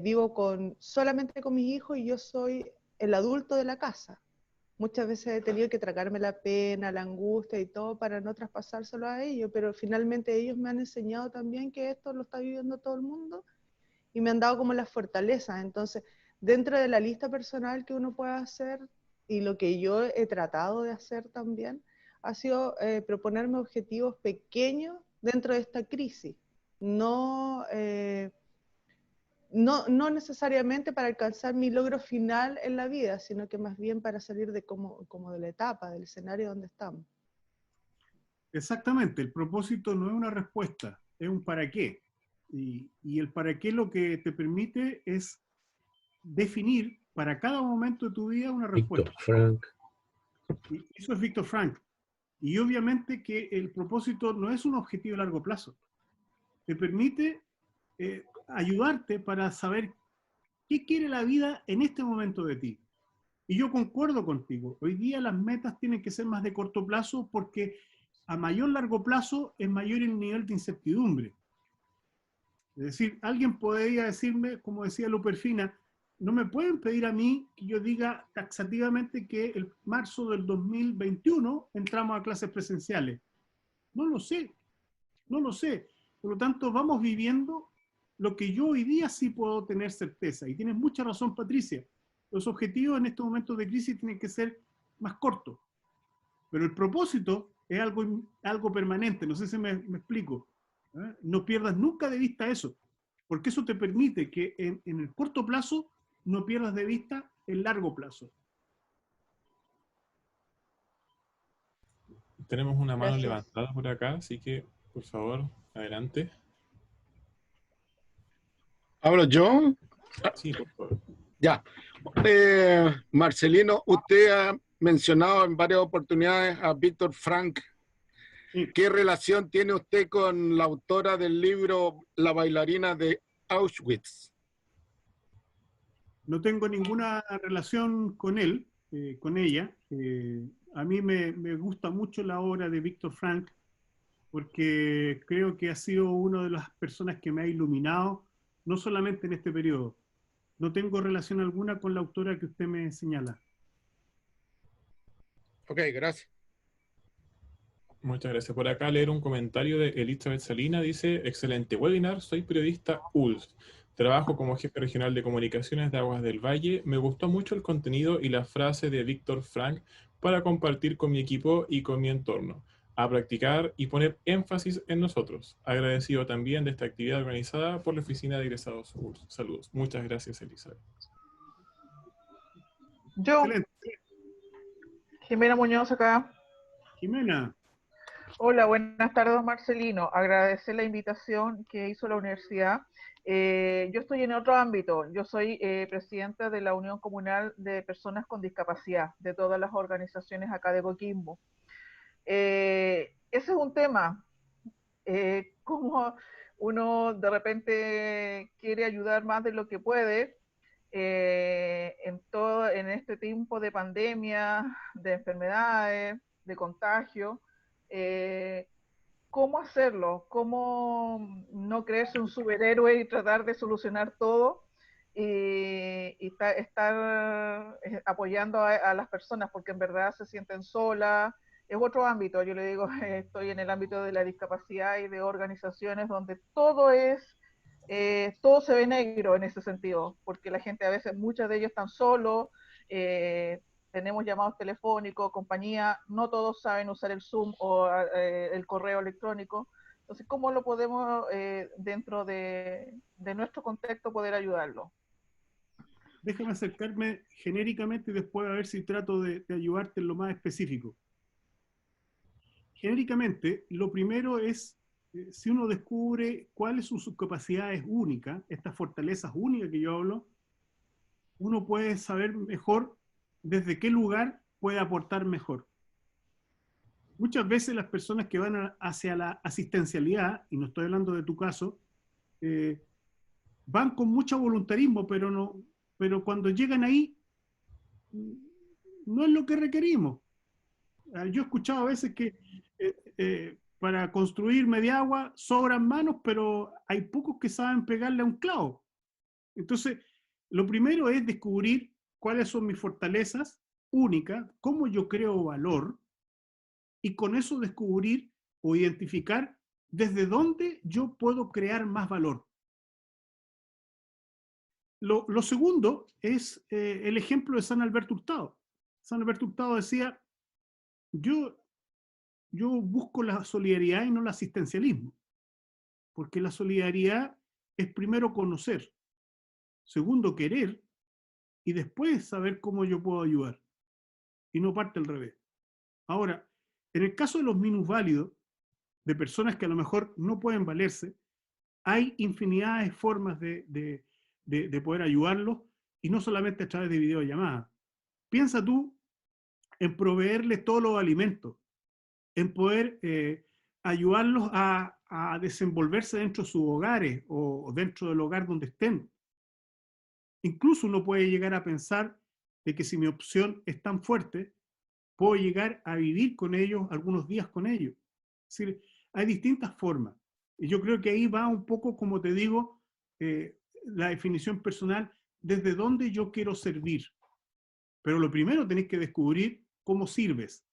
F: vivo solamente con mis hijos y yo soy el adulto de la casa. Muchas veces he tenido que tragarme la pena, la angustia y todo para no traspasárselo a ellos, pero finalmente ellos me han enseñado también que esto lo está viviendo todo el mundo y me han dado como las fortalezas. Entonces, dentro de la lista personal que uno puede hacer y lo que yo he tratado de hacer también, ha sido proponerme objetivos pequeños dentro de esta crisis. No necesariamente para alcanzar mi logro final en la vida, sino que más bien para salir de como de la etapa, del escenario donde estamos.
B: Exactamente, el propósito no es una respuesta, es un para qué. Y el para qué lo que te permite es definir para cada momento de tu vida una respuesta.
I: Víctor Frank.
B: Y eso es Víctor Frank. Y obviamente que el propósito no es un objetivo a largo plazo. Te permite ayudarte para saber qué quiere la vida en este momento de ti. Y yo concuerdo contigo. Hoy día las metas tienen que ser más de corto plazo porque a mayor largo plazo es mayor el nivel de incertidumbre. Es decir, alguien podría decirme, como decía Luperfina, no me pueden pedir a mí que yo diga taxativamente que el marzo del 2021 entramos a clases presenciales. No lo sé, no lo sé. Por lo tanto, vamos viviendo lo que yo hoy día sí puedo tener certeza. Y tienes mucha razón, Patricia. Los objetivos en estos momentos de crisis tienen que ser más cortos. Pero el propósito es algo permanente, no sé si me explico. ¿Eh? No pierdas nunca de vista eso, porque eso te permite que en el corto plazo no pierdas de vista el largo plazo.
D: Tenemos una mano
F: Gracias.
D: levantada por acá, así que, por favor, adelante.
I: ¿Hablo yo?
D: Sí, por favor.
I: Ya. Marcelino, usted ha mencionado en varias oportunidades a Víctor Frank.
B: Sí.
I: ¿Qué relación tiene usted con la autora del libro La bailarina de Auschwitz?
B: No tengo ninguna relación con él, con ella. A mí me gusta mucho la obra de Víctor Frank porque creo que ha sido una de las personas que me ha iluminado, no solamente en este periodo. No tengo relación alguna con la autora que usted me señala.
I: Ok, gracias.
D: Muchas gracias. Por acá leer un comentario de Elizabeth Salina. Dice, excelente webinar, soy periodista ULS. Trabajo como jefe regional de comunicaciones de Aguas del Valle. Me gustó mucho el contenido y la frase de Víctor Frank para compartir con mi equipo y con mi entorno. A practicar y poner énfasis en nosotros. Agradecido también de esta actividad organizada por la Oficina de Egresados ULS. Saludos. Muchas gracias, Elizabeth.
C: Yo,
B: Excelente.
C: Jimena Muñoz acá.
B: Jimena.
C: Hola, buenas tardes, Marcelino. Agradecer la invitación que hizo la universidad. Yo estoy en otro ámbito. Yo soy presidenta de la Unión Comunal de Personas con Discapacidad, de todas las organizaciones acá de Coquimbo. Ese es un tema. Como uno de repente quiere ayudar más de lo que puede, en este tiempo de pandemia, de enfermedades, de contagio. ¿Cómo hacerlo? ¿Cómo no creerse un superhéroe y tratar de solucionar todo y estar apoyando a las personas porque en verdad se sienten solas? Es otro ámbito, yo le digo, estoy en el ámbito de la discapacidad y de organizaciones donde todo se ve negro en ese sentido, porque la gente a veces, muchos de ellos están solos, tenemos llamados telefónicos, compañía, no todos saben usar el Zoom o el correo electrónico. Entonces, ¿cómo lo podemos, dentro de nuestro contexto, poder ayudarlo?
B: Déjame acercarme genéricamente y después a ver si trato de ayudarte en lo más específico. Genéricamente, lo primero es, si uno descubre cuáles son sus capacidades únicas, estas fortalezas únicas que yo hablo, uno puede saber mejor desde qué lugar puede aportar mejor. Muchas veces las personas que van hacia la asistencialidad, y no estoy hablando de tu caso, van con mucho voluntarismo, pero cuando llegan ahí, no es lo que requerimos. Yo he escuchado a veces que para construir Mediagua sobran manos, pero hay pocos que saben pegarle a un clavo. Entonces, lo primero es descubrir cuáles son mis fortalezas únicas, cómo yo creo valor, y con eso descubrir o identificar desde dónde yo puedo crear más valor. Lo segundo es el ejemplo de San Alberto Hurtado. San Alberto Hurtado decía, yo busco la solidaridad y no el asistencialismo, porque la solidaridad es primero conocer, segundo querer, y después saber cómo yo puedo ayudar, y no parte al revés. Ahora, en el caso de los minusválidos, de personas que a lo mejor no pueden valerse, hay infinidad de formas de poder ayudarlos, y no solamente a través de videollamadas. Piensa tú en proveerles todos los alimentos, en poder ayudarlos a desenvolverse dentro de sus hogares o dentro del hogar donde estén. Incluso uno puede llegar a pensar de que si mi opción es tan fuerte, puedo llegar a vivir con ellos algunos días con ellos. Es decir, hay distintas formas. Y yo creo que ahí va un poco, como te digo, la definición personal, desde dónde yo quiero servir. Pero lo primero tenés que descubrir cómo sirves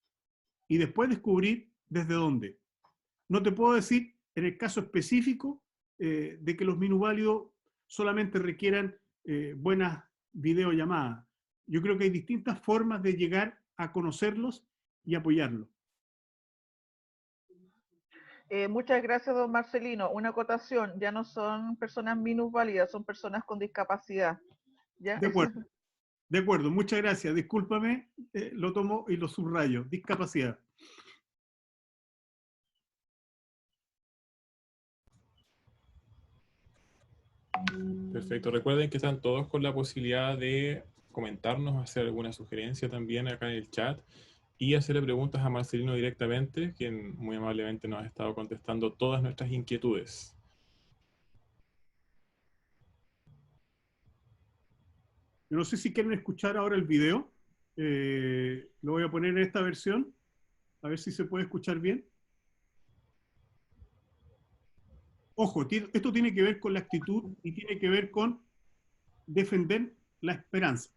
B: y después descubrir desde dónde. No te puedo decir en el caso específico de que los minusválidos solamente requieran buenas videollamadas. Yo creo que hay distintas formas de llegar a conocerlos y apoyarlo.
C: Muchas gracias, don Marcelino. Una acotación, ya no son personas minusválidas, son personas con discapacidad. ¿Ya?
B: De acuerdo, muchas gracias. Discúlpame, lo tomo y lo subrayo. Discapacidad.
D: Perfecto. Recuerden que están todos con la posibilidad de comentarnos, hacer alguna sugerencia también acá en el chat y hacerle preguntas a Marcelino directamente, quien muy amablemente nos ha estado contestando todas nuestras inquietudes.
B: Yo no sé si quieren escuchar ahora el video. Lo voy a poner en esta versión. A ver si se puede escuchar bien. Ojo, esto tiene que ver con la actitud y tiene que ver con defender la esperanza.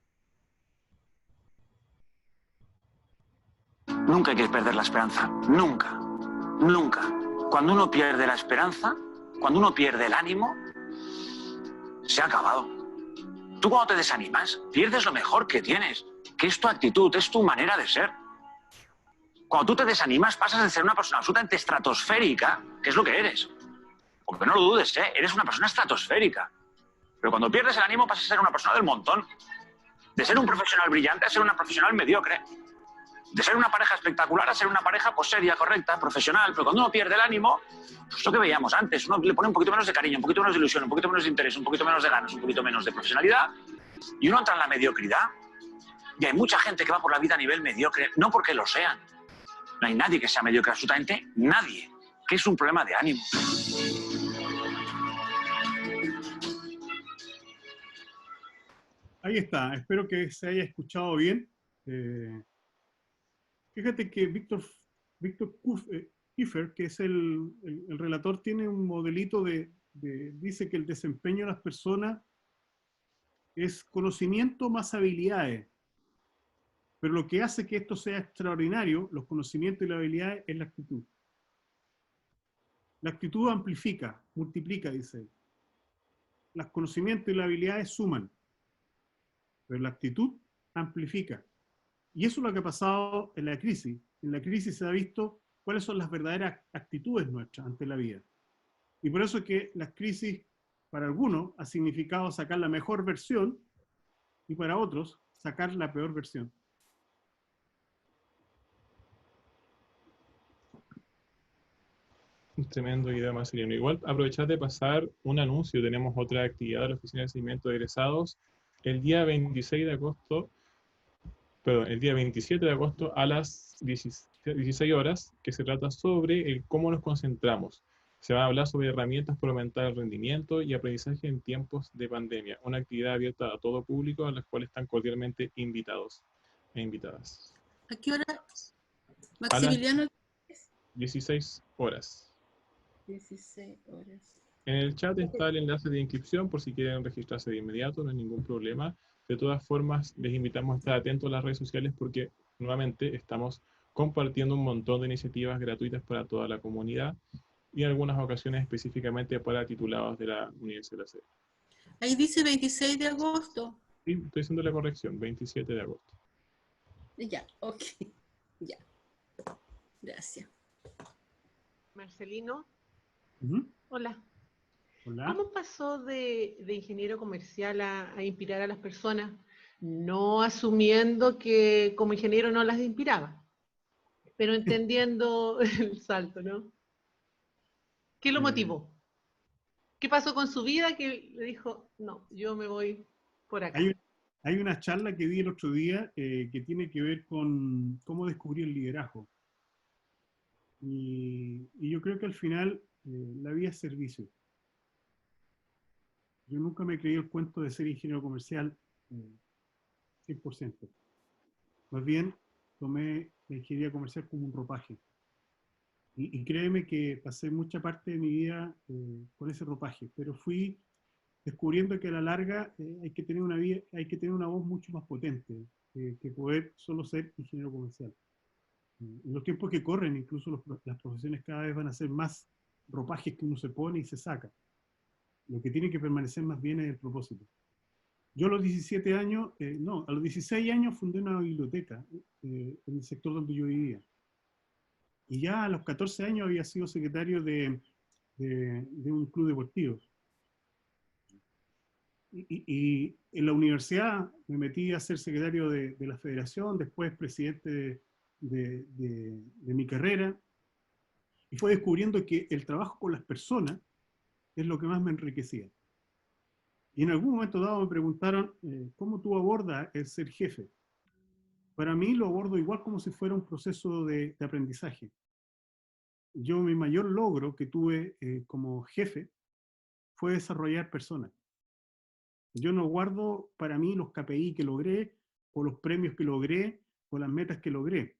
J: Nunca hay que perder la esperanza. Nunca. Nunca. Cuando uno pierde la esperanza, cuando uno pierde el ánimo, se ha acabado. Tú cuando te desanimas, pierdes lo mejor que tienes, que es tu actitud, es tu manera de ser. Cuando tú te desanimas, pasas de ser una persona absolutamente estratosférica, que es lo que eres. Porque no lo dudes, eres una persona estratosférica. Pero cuando pierdes el ánimo, pasas a ser una persona del montón. De ser un profesional brillante a ser una profesional mediocre. De ser una pareja espectacular a ser una pareja pues, seria, correcta, profesional. Pero cuando uno pierde el ánimo, pues lo que veíamos antes, uno le pone un poquito menos de cariño, un poquito menos de ilusión, un poquito menos de interés, un poquito menos de ganas, un poquito menos de profesionalidad, y uno entra en la mediocridad. Y hay mucha gente que va por la vida a nivel mediocre, no porque lo sean. No hay nadie que sea mediocre, absolutamente nadie, que es un problema de ánimo.
B: Ahí está, espero que se haya escuchado bien. Fíjate que Víctor Kiefer, que es el relator, tiene un modelito dice que el desempeño de las personas es conocimiento más habilidades. Pero lo que hace que esto sea extraordinario, los conocimientos y las habilidades, es la actitud. La actitud amplifica, multiplica, dice él. Los conocimientos y las habilidades suman, pero la actitud amplifica. Y eso es lo que ha pasado en la crisis. En la crisis se ha visto cuáles son las verdaderas actitudes nuestras ante la vida. Y por eso es que las crisis, para algunos, ha significado sacar la mejor versión y para otros, sacar la peor versión.
D: Tremendo idea, Marcelino. Igual aprovechar de pasar un anuncio. Tenemos otra actividad de la Oficina de Seguimiento de Egresados el día 26 de agosto, perdón, el día 27 de agosto a las 16 horas, que se trata sobre el cómo nos concentramos. Se va a hablar sobre herramientas para aumentar el rendimiento y aprendizaje en tiempos de pandemia. Una actividad abierta a todo público, a las cuales están cordialmente invitados e invitadas.
K: ¿A qué hora, Maximiliano?
D: A las 16 horas.
K: 16 horas.
D: En el chat está el enlace de inscripción por si quieren registrarse de inmediato, no hay ningún problema. De todas formas, les invitamos a estar atentos a las redes sociales porque nuevamente estamos compartiendo un montón de iniciativas gratuitas para toda la comunidad y en algunas ocasiones específicamente para titulados de la Universidad de La Serena.
K: Ahí dice 26 de agosto.
D: Sí, estoy haciendo la corrección, 27 de agosto.
K: Ya, ok. Ya. Gracias.
L: Marcelino.
B: Hola.
L: Hola. ¿Cómo pasó de ingeniero comercial a inspirar a las personas? No asumiendo que como ingeniero no las inspiraba, pero entendiendo el salto, ¿no? ¿Qué lo motivó? ¿Qué pasó con su vida que le dijo, no, yo me voy por acá?
B: Hay una charla que di el otro día que tiene que ver con cómo descubrir el liderazgo. Y yo creo que al final la vida es servicio. Yo nunca me creí el cuento de ser ingeniero comercial 100%. Más bien, tomé la ingeniería comercial como un ropaje. Y créeme que pasé mucha parte de mi vida con ese ropaje, pero fui descubriendo que a la larga hay que tener una voz mucho más potente que poder solo ser ingeniero comercial. En los tiempos que corren, incluso las profesiones cada vez van a ser más ropajes que uno se pone y se saca. Lo que tiene que permanecer más bien es el propósito. Yo a los 17 años, no, a los 16 años fundé una biblioteca en el sector donde yo vivía. Y ya a los 14 años había sido secretario de un club deportivo. Y en la universidad me metí a ser secretario de la federación, después presidente de mi carrera, y fue descubriendo que el trabajo con las personas es lo que más me enriquecía. Y en algún momento dado me preguntaron, ¿cómo tú abordas el ser jefe? Para mí lo abordo igual como si fuera un proceso de aprendizaje. Yo mi mayor logro que tuve como jefe fue desarrollar personas. Yo no guardo para mí los KPI que logré, o los premios que logré, o las metas que logré.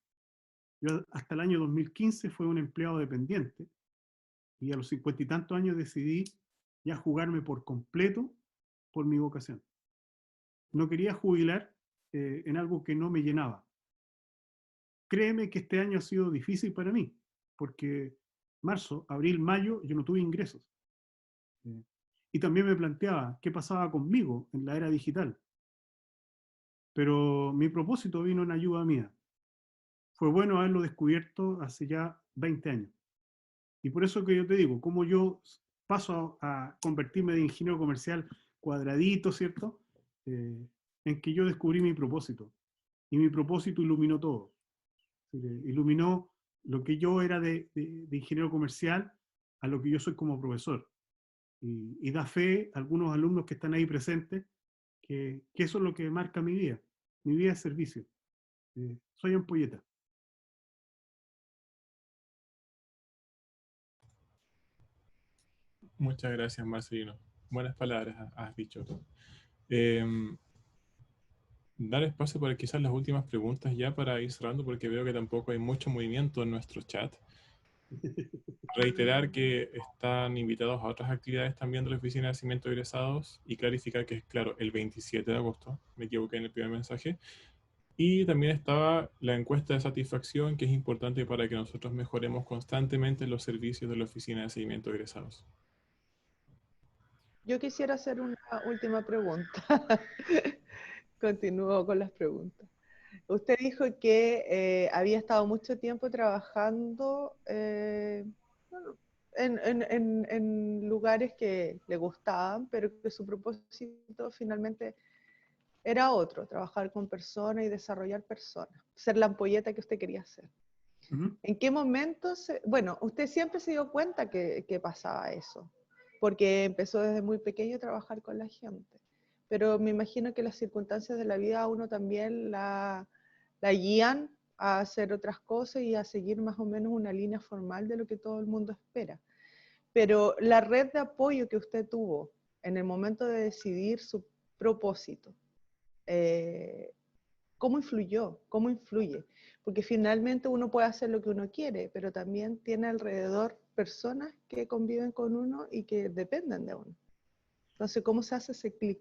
B: Yo hasta el año 2015 fui un empleado dependiente, y a los 50 y tantos años decidí ya jugarme por completo por mi vocación. No quería jubilar en algo que no me llenaba. Créeme que este año ha sido difícil para mí, porque marzo, abril, mayo yo no tuve ingresos. Y también me planteaba qué pasaba conmigo en la era digital. Pero mi propósito vino en ayuda mía. Fue bueno haberlo descubierto hace ya 20 años. Y por eso que yo te digo, como yo paso a convertirme de ingeniero comercial cuadradito, ¿cierto? En que yo descubrí mi propósito. Y mi propósito iluminó todo. Iluminó lo que yo era de ingeniero comercial a lo que yo soy como profesor. Y da fe a algunos alumnos que están ahí presentes que eso es lo que marca mi vida. Mi vida es servicio. Soy ampolleta.
D: Muchas gracias, Marcelino. Buenas palabras has dicho. Dar espacio para quizás las últimas preguntas ya para ir cerrando, porque veo que tampoco hay mucho movimiento en nuestro chat. Reiterar que están invitados a otras actividades también de la Oficina de Nacimiento de Egresados y clarificar que es, claro, el 27 de agosto, me equivoqué en el primer mensaje. Y también estaba la encuesta de satisfacción, que es importante para que nosotros mejoremos constantemente los servicios de la Oficina de Seguimiento de Egresados.
F: Yo quisiera hacer una última pregunta. Continúo con las preguntas. Usted dijo que había estado mucho tiempo trabajando en lugares que le gustaban, pero que su propósito finalmente era otro, trabajar con personas y desarrollar personas, ser la ampolleta que usted quería ser. ¿En qué momento? Bueno, usted siempre se dio cuenta que pasaba eso, porque empezó desde muy pequeño a trabajar con la gente. Pero me imagino que las circunstancias de la vida a uno también la guían a hacer otras cosas y a seguir más o menos una línea formal de lo que todo el mundo espera. Pero la red de apoyo que usted tuvo en el momento de decidir su propósito, ¿cómo influyó? ¿Cómo influye? Porque finalmente uno puede hacer lo que uno quiere, pero también tiene alrededor personas que conviven con uno y que dependen de uno. Entonces, ¿cómo se hace ese clic?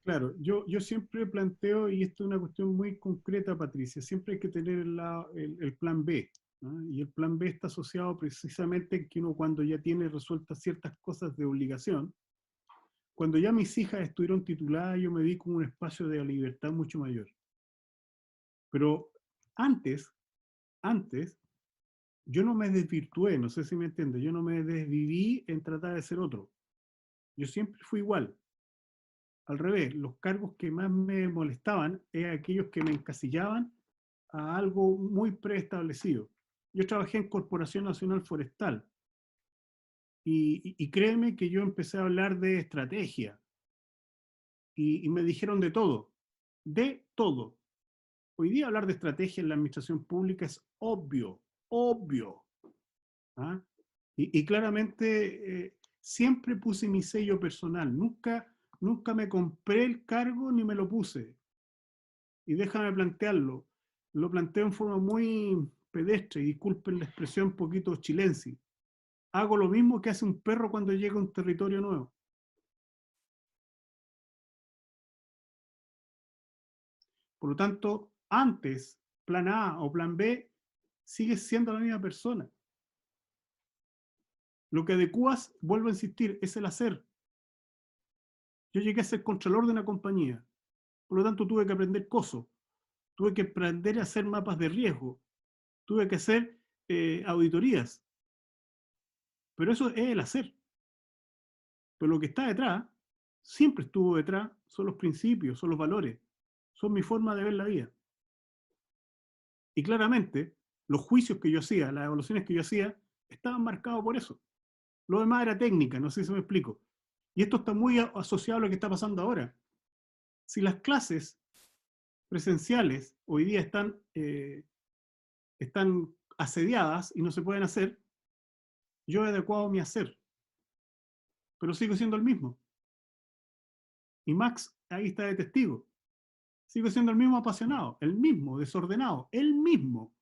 B: Claro, yo siempre planteo, y esto es una cuestión muy concreta, Patricia, siempre hay que tener el plan B, ¿no? Y el plan B está asociado precisamente en que uno cuando ya tiene resueltas ciertas cosas de obligación, cuando ya mis hijas estuvieron tituladas, yo me vi como un espacio de libertad mucho mayor. Pero antes, yo no me desvirtué, no sé si me entiendes, yo no me desviví en tratar de ser otro. Yo siempre fui igual. Al revés, los cargos que más me molestaban eran aquellos que me encasillaban a algo muy preestablecido. Yo trabajé en Corporación Nacional Forestal y créeme que yo empecé a hablar de estrategia y me dijeron de todo, de todo. Hoy día hablar de estrategia en la administración pública es obvio, obvio. ¿Ah? Y claramente siempre puse mi sello personal, nunca me compré el cargo ni me lo puse. Y déjame plantearlo, lo planteo en forma muy pedestre, y disculpen la expresión un poquito chilense. Hago lo mismo que hace un perro cuando llega a un territorio nuevo. Por lo tanto, antes, plan A o plan B, sigues siendo la misma persona. Lo que adecuas, vuelvo a insistir, es el hacer. Yo llegué a ser contralor de una compañía, por lo tanto tuve que aprender COSO, tuve que aprender a hacer mapas de riesgo, tuve que hacer auditorías, pero eso es el hacer. Pero lo que está detrás, siempre estuvo detrás, son los principios, son los valores, son mi forma de ver la vida. Y claramente, los juicios que yo hacía, las evaluaciones que yo hacía, estaban marcados por eso. Lo demás era técnica, no sé si me explico. Y esto está muy asociado a lo que está pasando ahora. Si las clases presenciales hoy día están asediadas y no se pueden hacer, yo he adecuado mi hacer, pero sigo siendo el mismo. Y Max ahí está de testigo. Sigo siendo el mismo apasionado, el mismo desordenado, el mismo.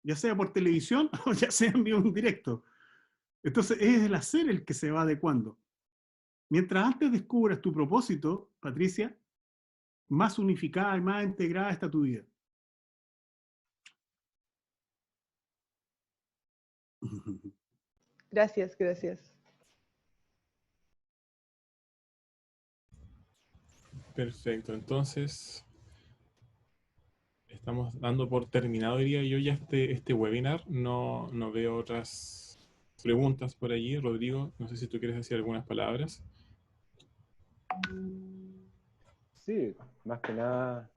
B: Ya sea por televisión o ya sea en vivo en directo. Entonces es el hacer el que se va adecuando. Mientras antes descubras tu propósito, Patricia, más unificada y más integrada está tu vida.
F: Gracias, gracias.
D: Perfecto, entonces estamos dando por terminado, diría yo, ya este webinar. No veo otras preguntas por allí. Rodrigo, no sé si tú quieres decir algunas palabras.
A: Sí, más que nada,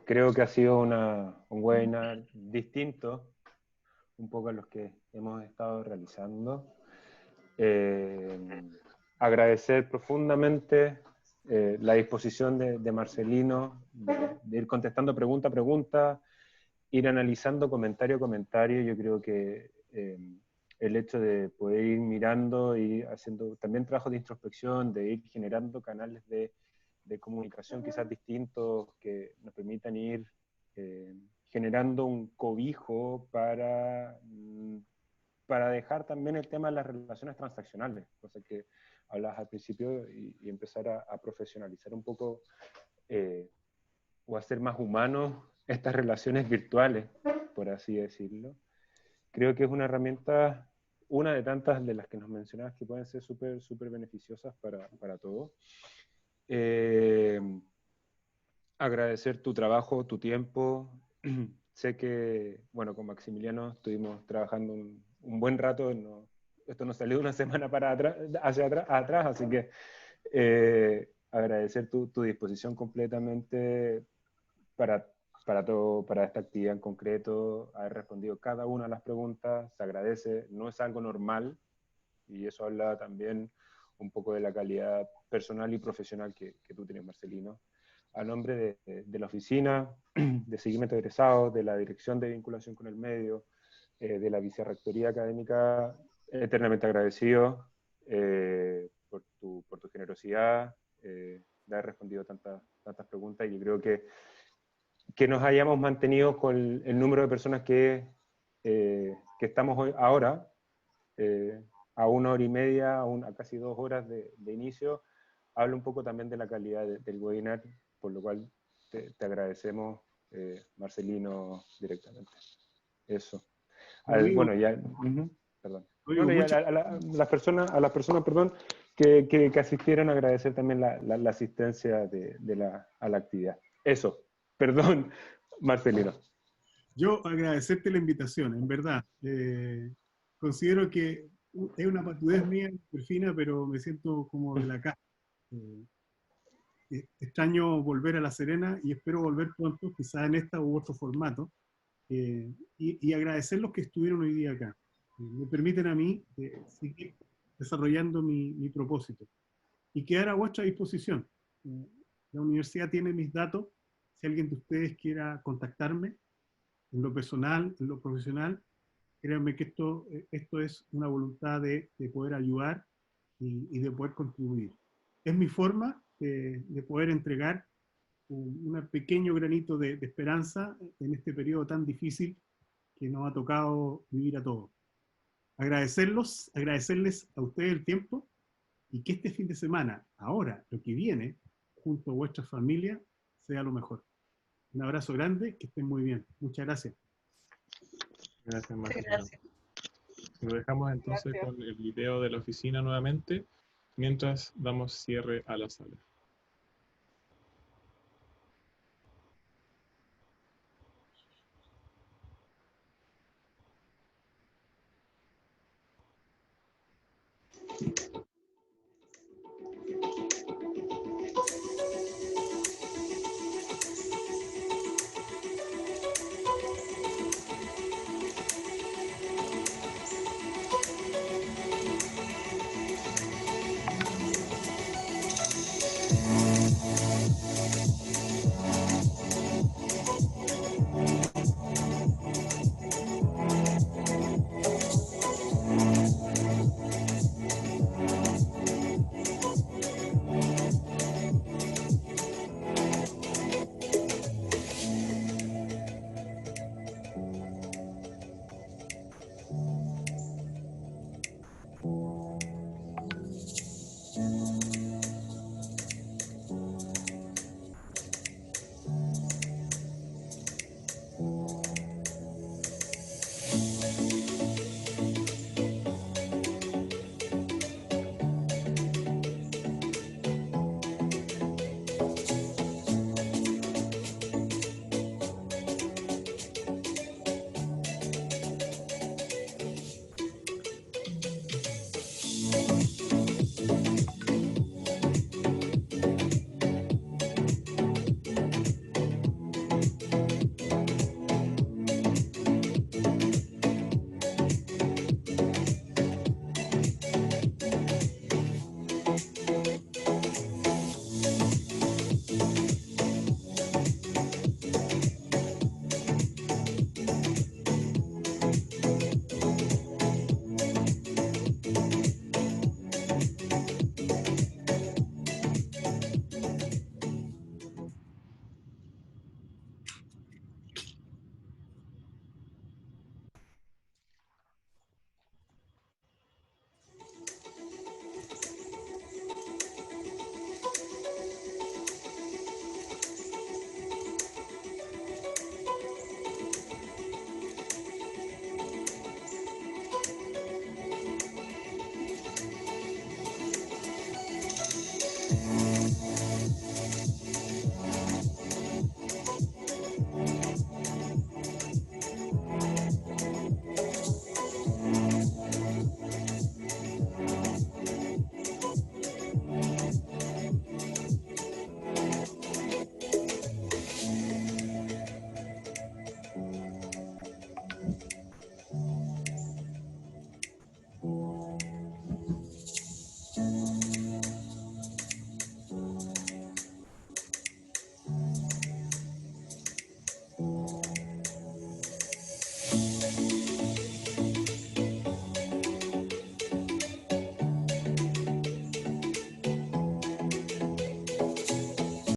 A: creo que ha sido un webinar distinto, un poco a los que hemos estado realizando. Agradecer profundamente la disposición de Marcelino, de ir contestando pregunta a pregunta, ir analizando comentario a comentario. Yo creo que el hecho de poder ir mirando y haciendo también trabajo de introspección, de ir generando canales de comunicación quizás distintos que nos permitan ir generando un cobijo para dejar también el tema de las relaciones transaccionales, cosa que hablabas al principio, y empezar a profesionalizar un poco o hacer más humanos estas relaciones virtuales, por así decirlo. Creo que es una herramienta, una de tantas de las que nos mencionabas, que pueden ser súper beneficiosas para todos. Agradecer tu trabajo, tu tiempo. Sé que, bueno, con Maximiliano estuvimos trabajando un buen rato. Esto nos salió una semana hacia atrás, así que agradecer tu disposición completamente para esta actividad en concreto, haber respondido cada una de las preguntas. Se agradece, no es algo normal, y eso habla también un poco de la calidad personal y profesional que tú tienes, Marcelino. A nombre de la oficina de seguimiento de egresados, de la dirección de vinculación con el medio, de la vicerrectoría académica, eternamente agradecido por tu generosidad de haber respondido tantas preguntas. Y yo creo que nos hayamos mantenido con el número de personas que estamos hoy, ahora, a 1 hora y media, a casi 2 horas de inicio, habla un poco también de la calidad del webinar, por lo cual te agradecemos, Marcelino, directamente. Eso. Bueno, ya... perdón. Bueno, y a las personas, perdón, que asistieron, agradecer también la asistencia a la actividad. Eso. Perdón, Marcelino.
B: Yo agradecerte la invitación, en verdad. Considero que es una patudez mía, muy fina, pero me siento como de la casa. Extraño volver a La Serena y espero volver pronto, quizás en esta u otro formato. Y agradecer los que estuvieron hoy día acá. Me permiten a mí seguir desarrollando mi propósito y quedar a vuestra disposición. La universidad tiene mis datos. Si alguien de ustedes quiera contactarme, en lo personal, en lo profesional, créanme que esto es una voluntad de poder ayudar y de poder contribuir. Es mi forma de poder entregar un pequeño granito de esperanza en este periodo tan difícil que nos ha tocado vivir a todos. Agradecerles a ustedes el tiempo, y que este fin de semana, ahora, lo que viene, junto a vuestra familia, sea lo mejor. Un abrazo grande, que estén muy bien. Muchas gracias.
D: Gracias, Marcelino. Lo dejamos entonces con el video de la oficina nuevamente. mientras damos cierre a la sala.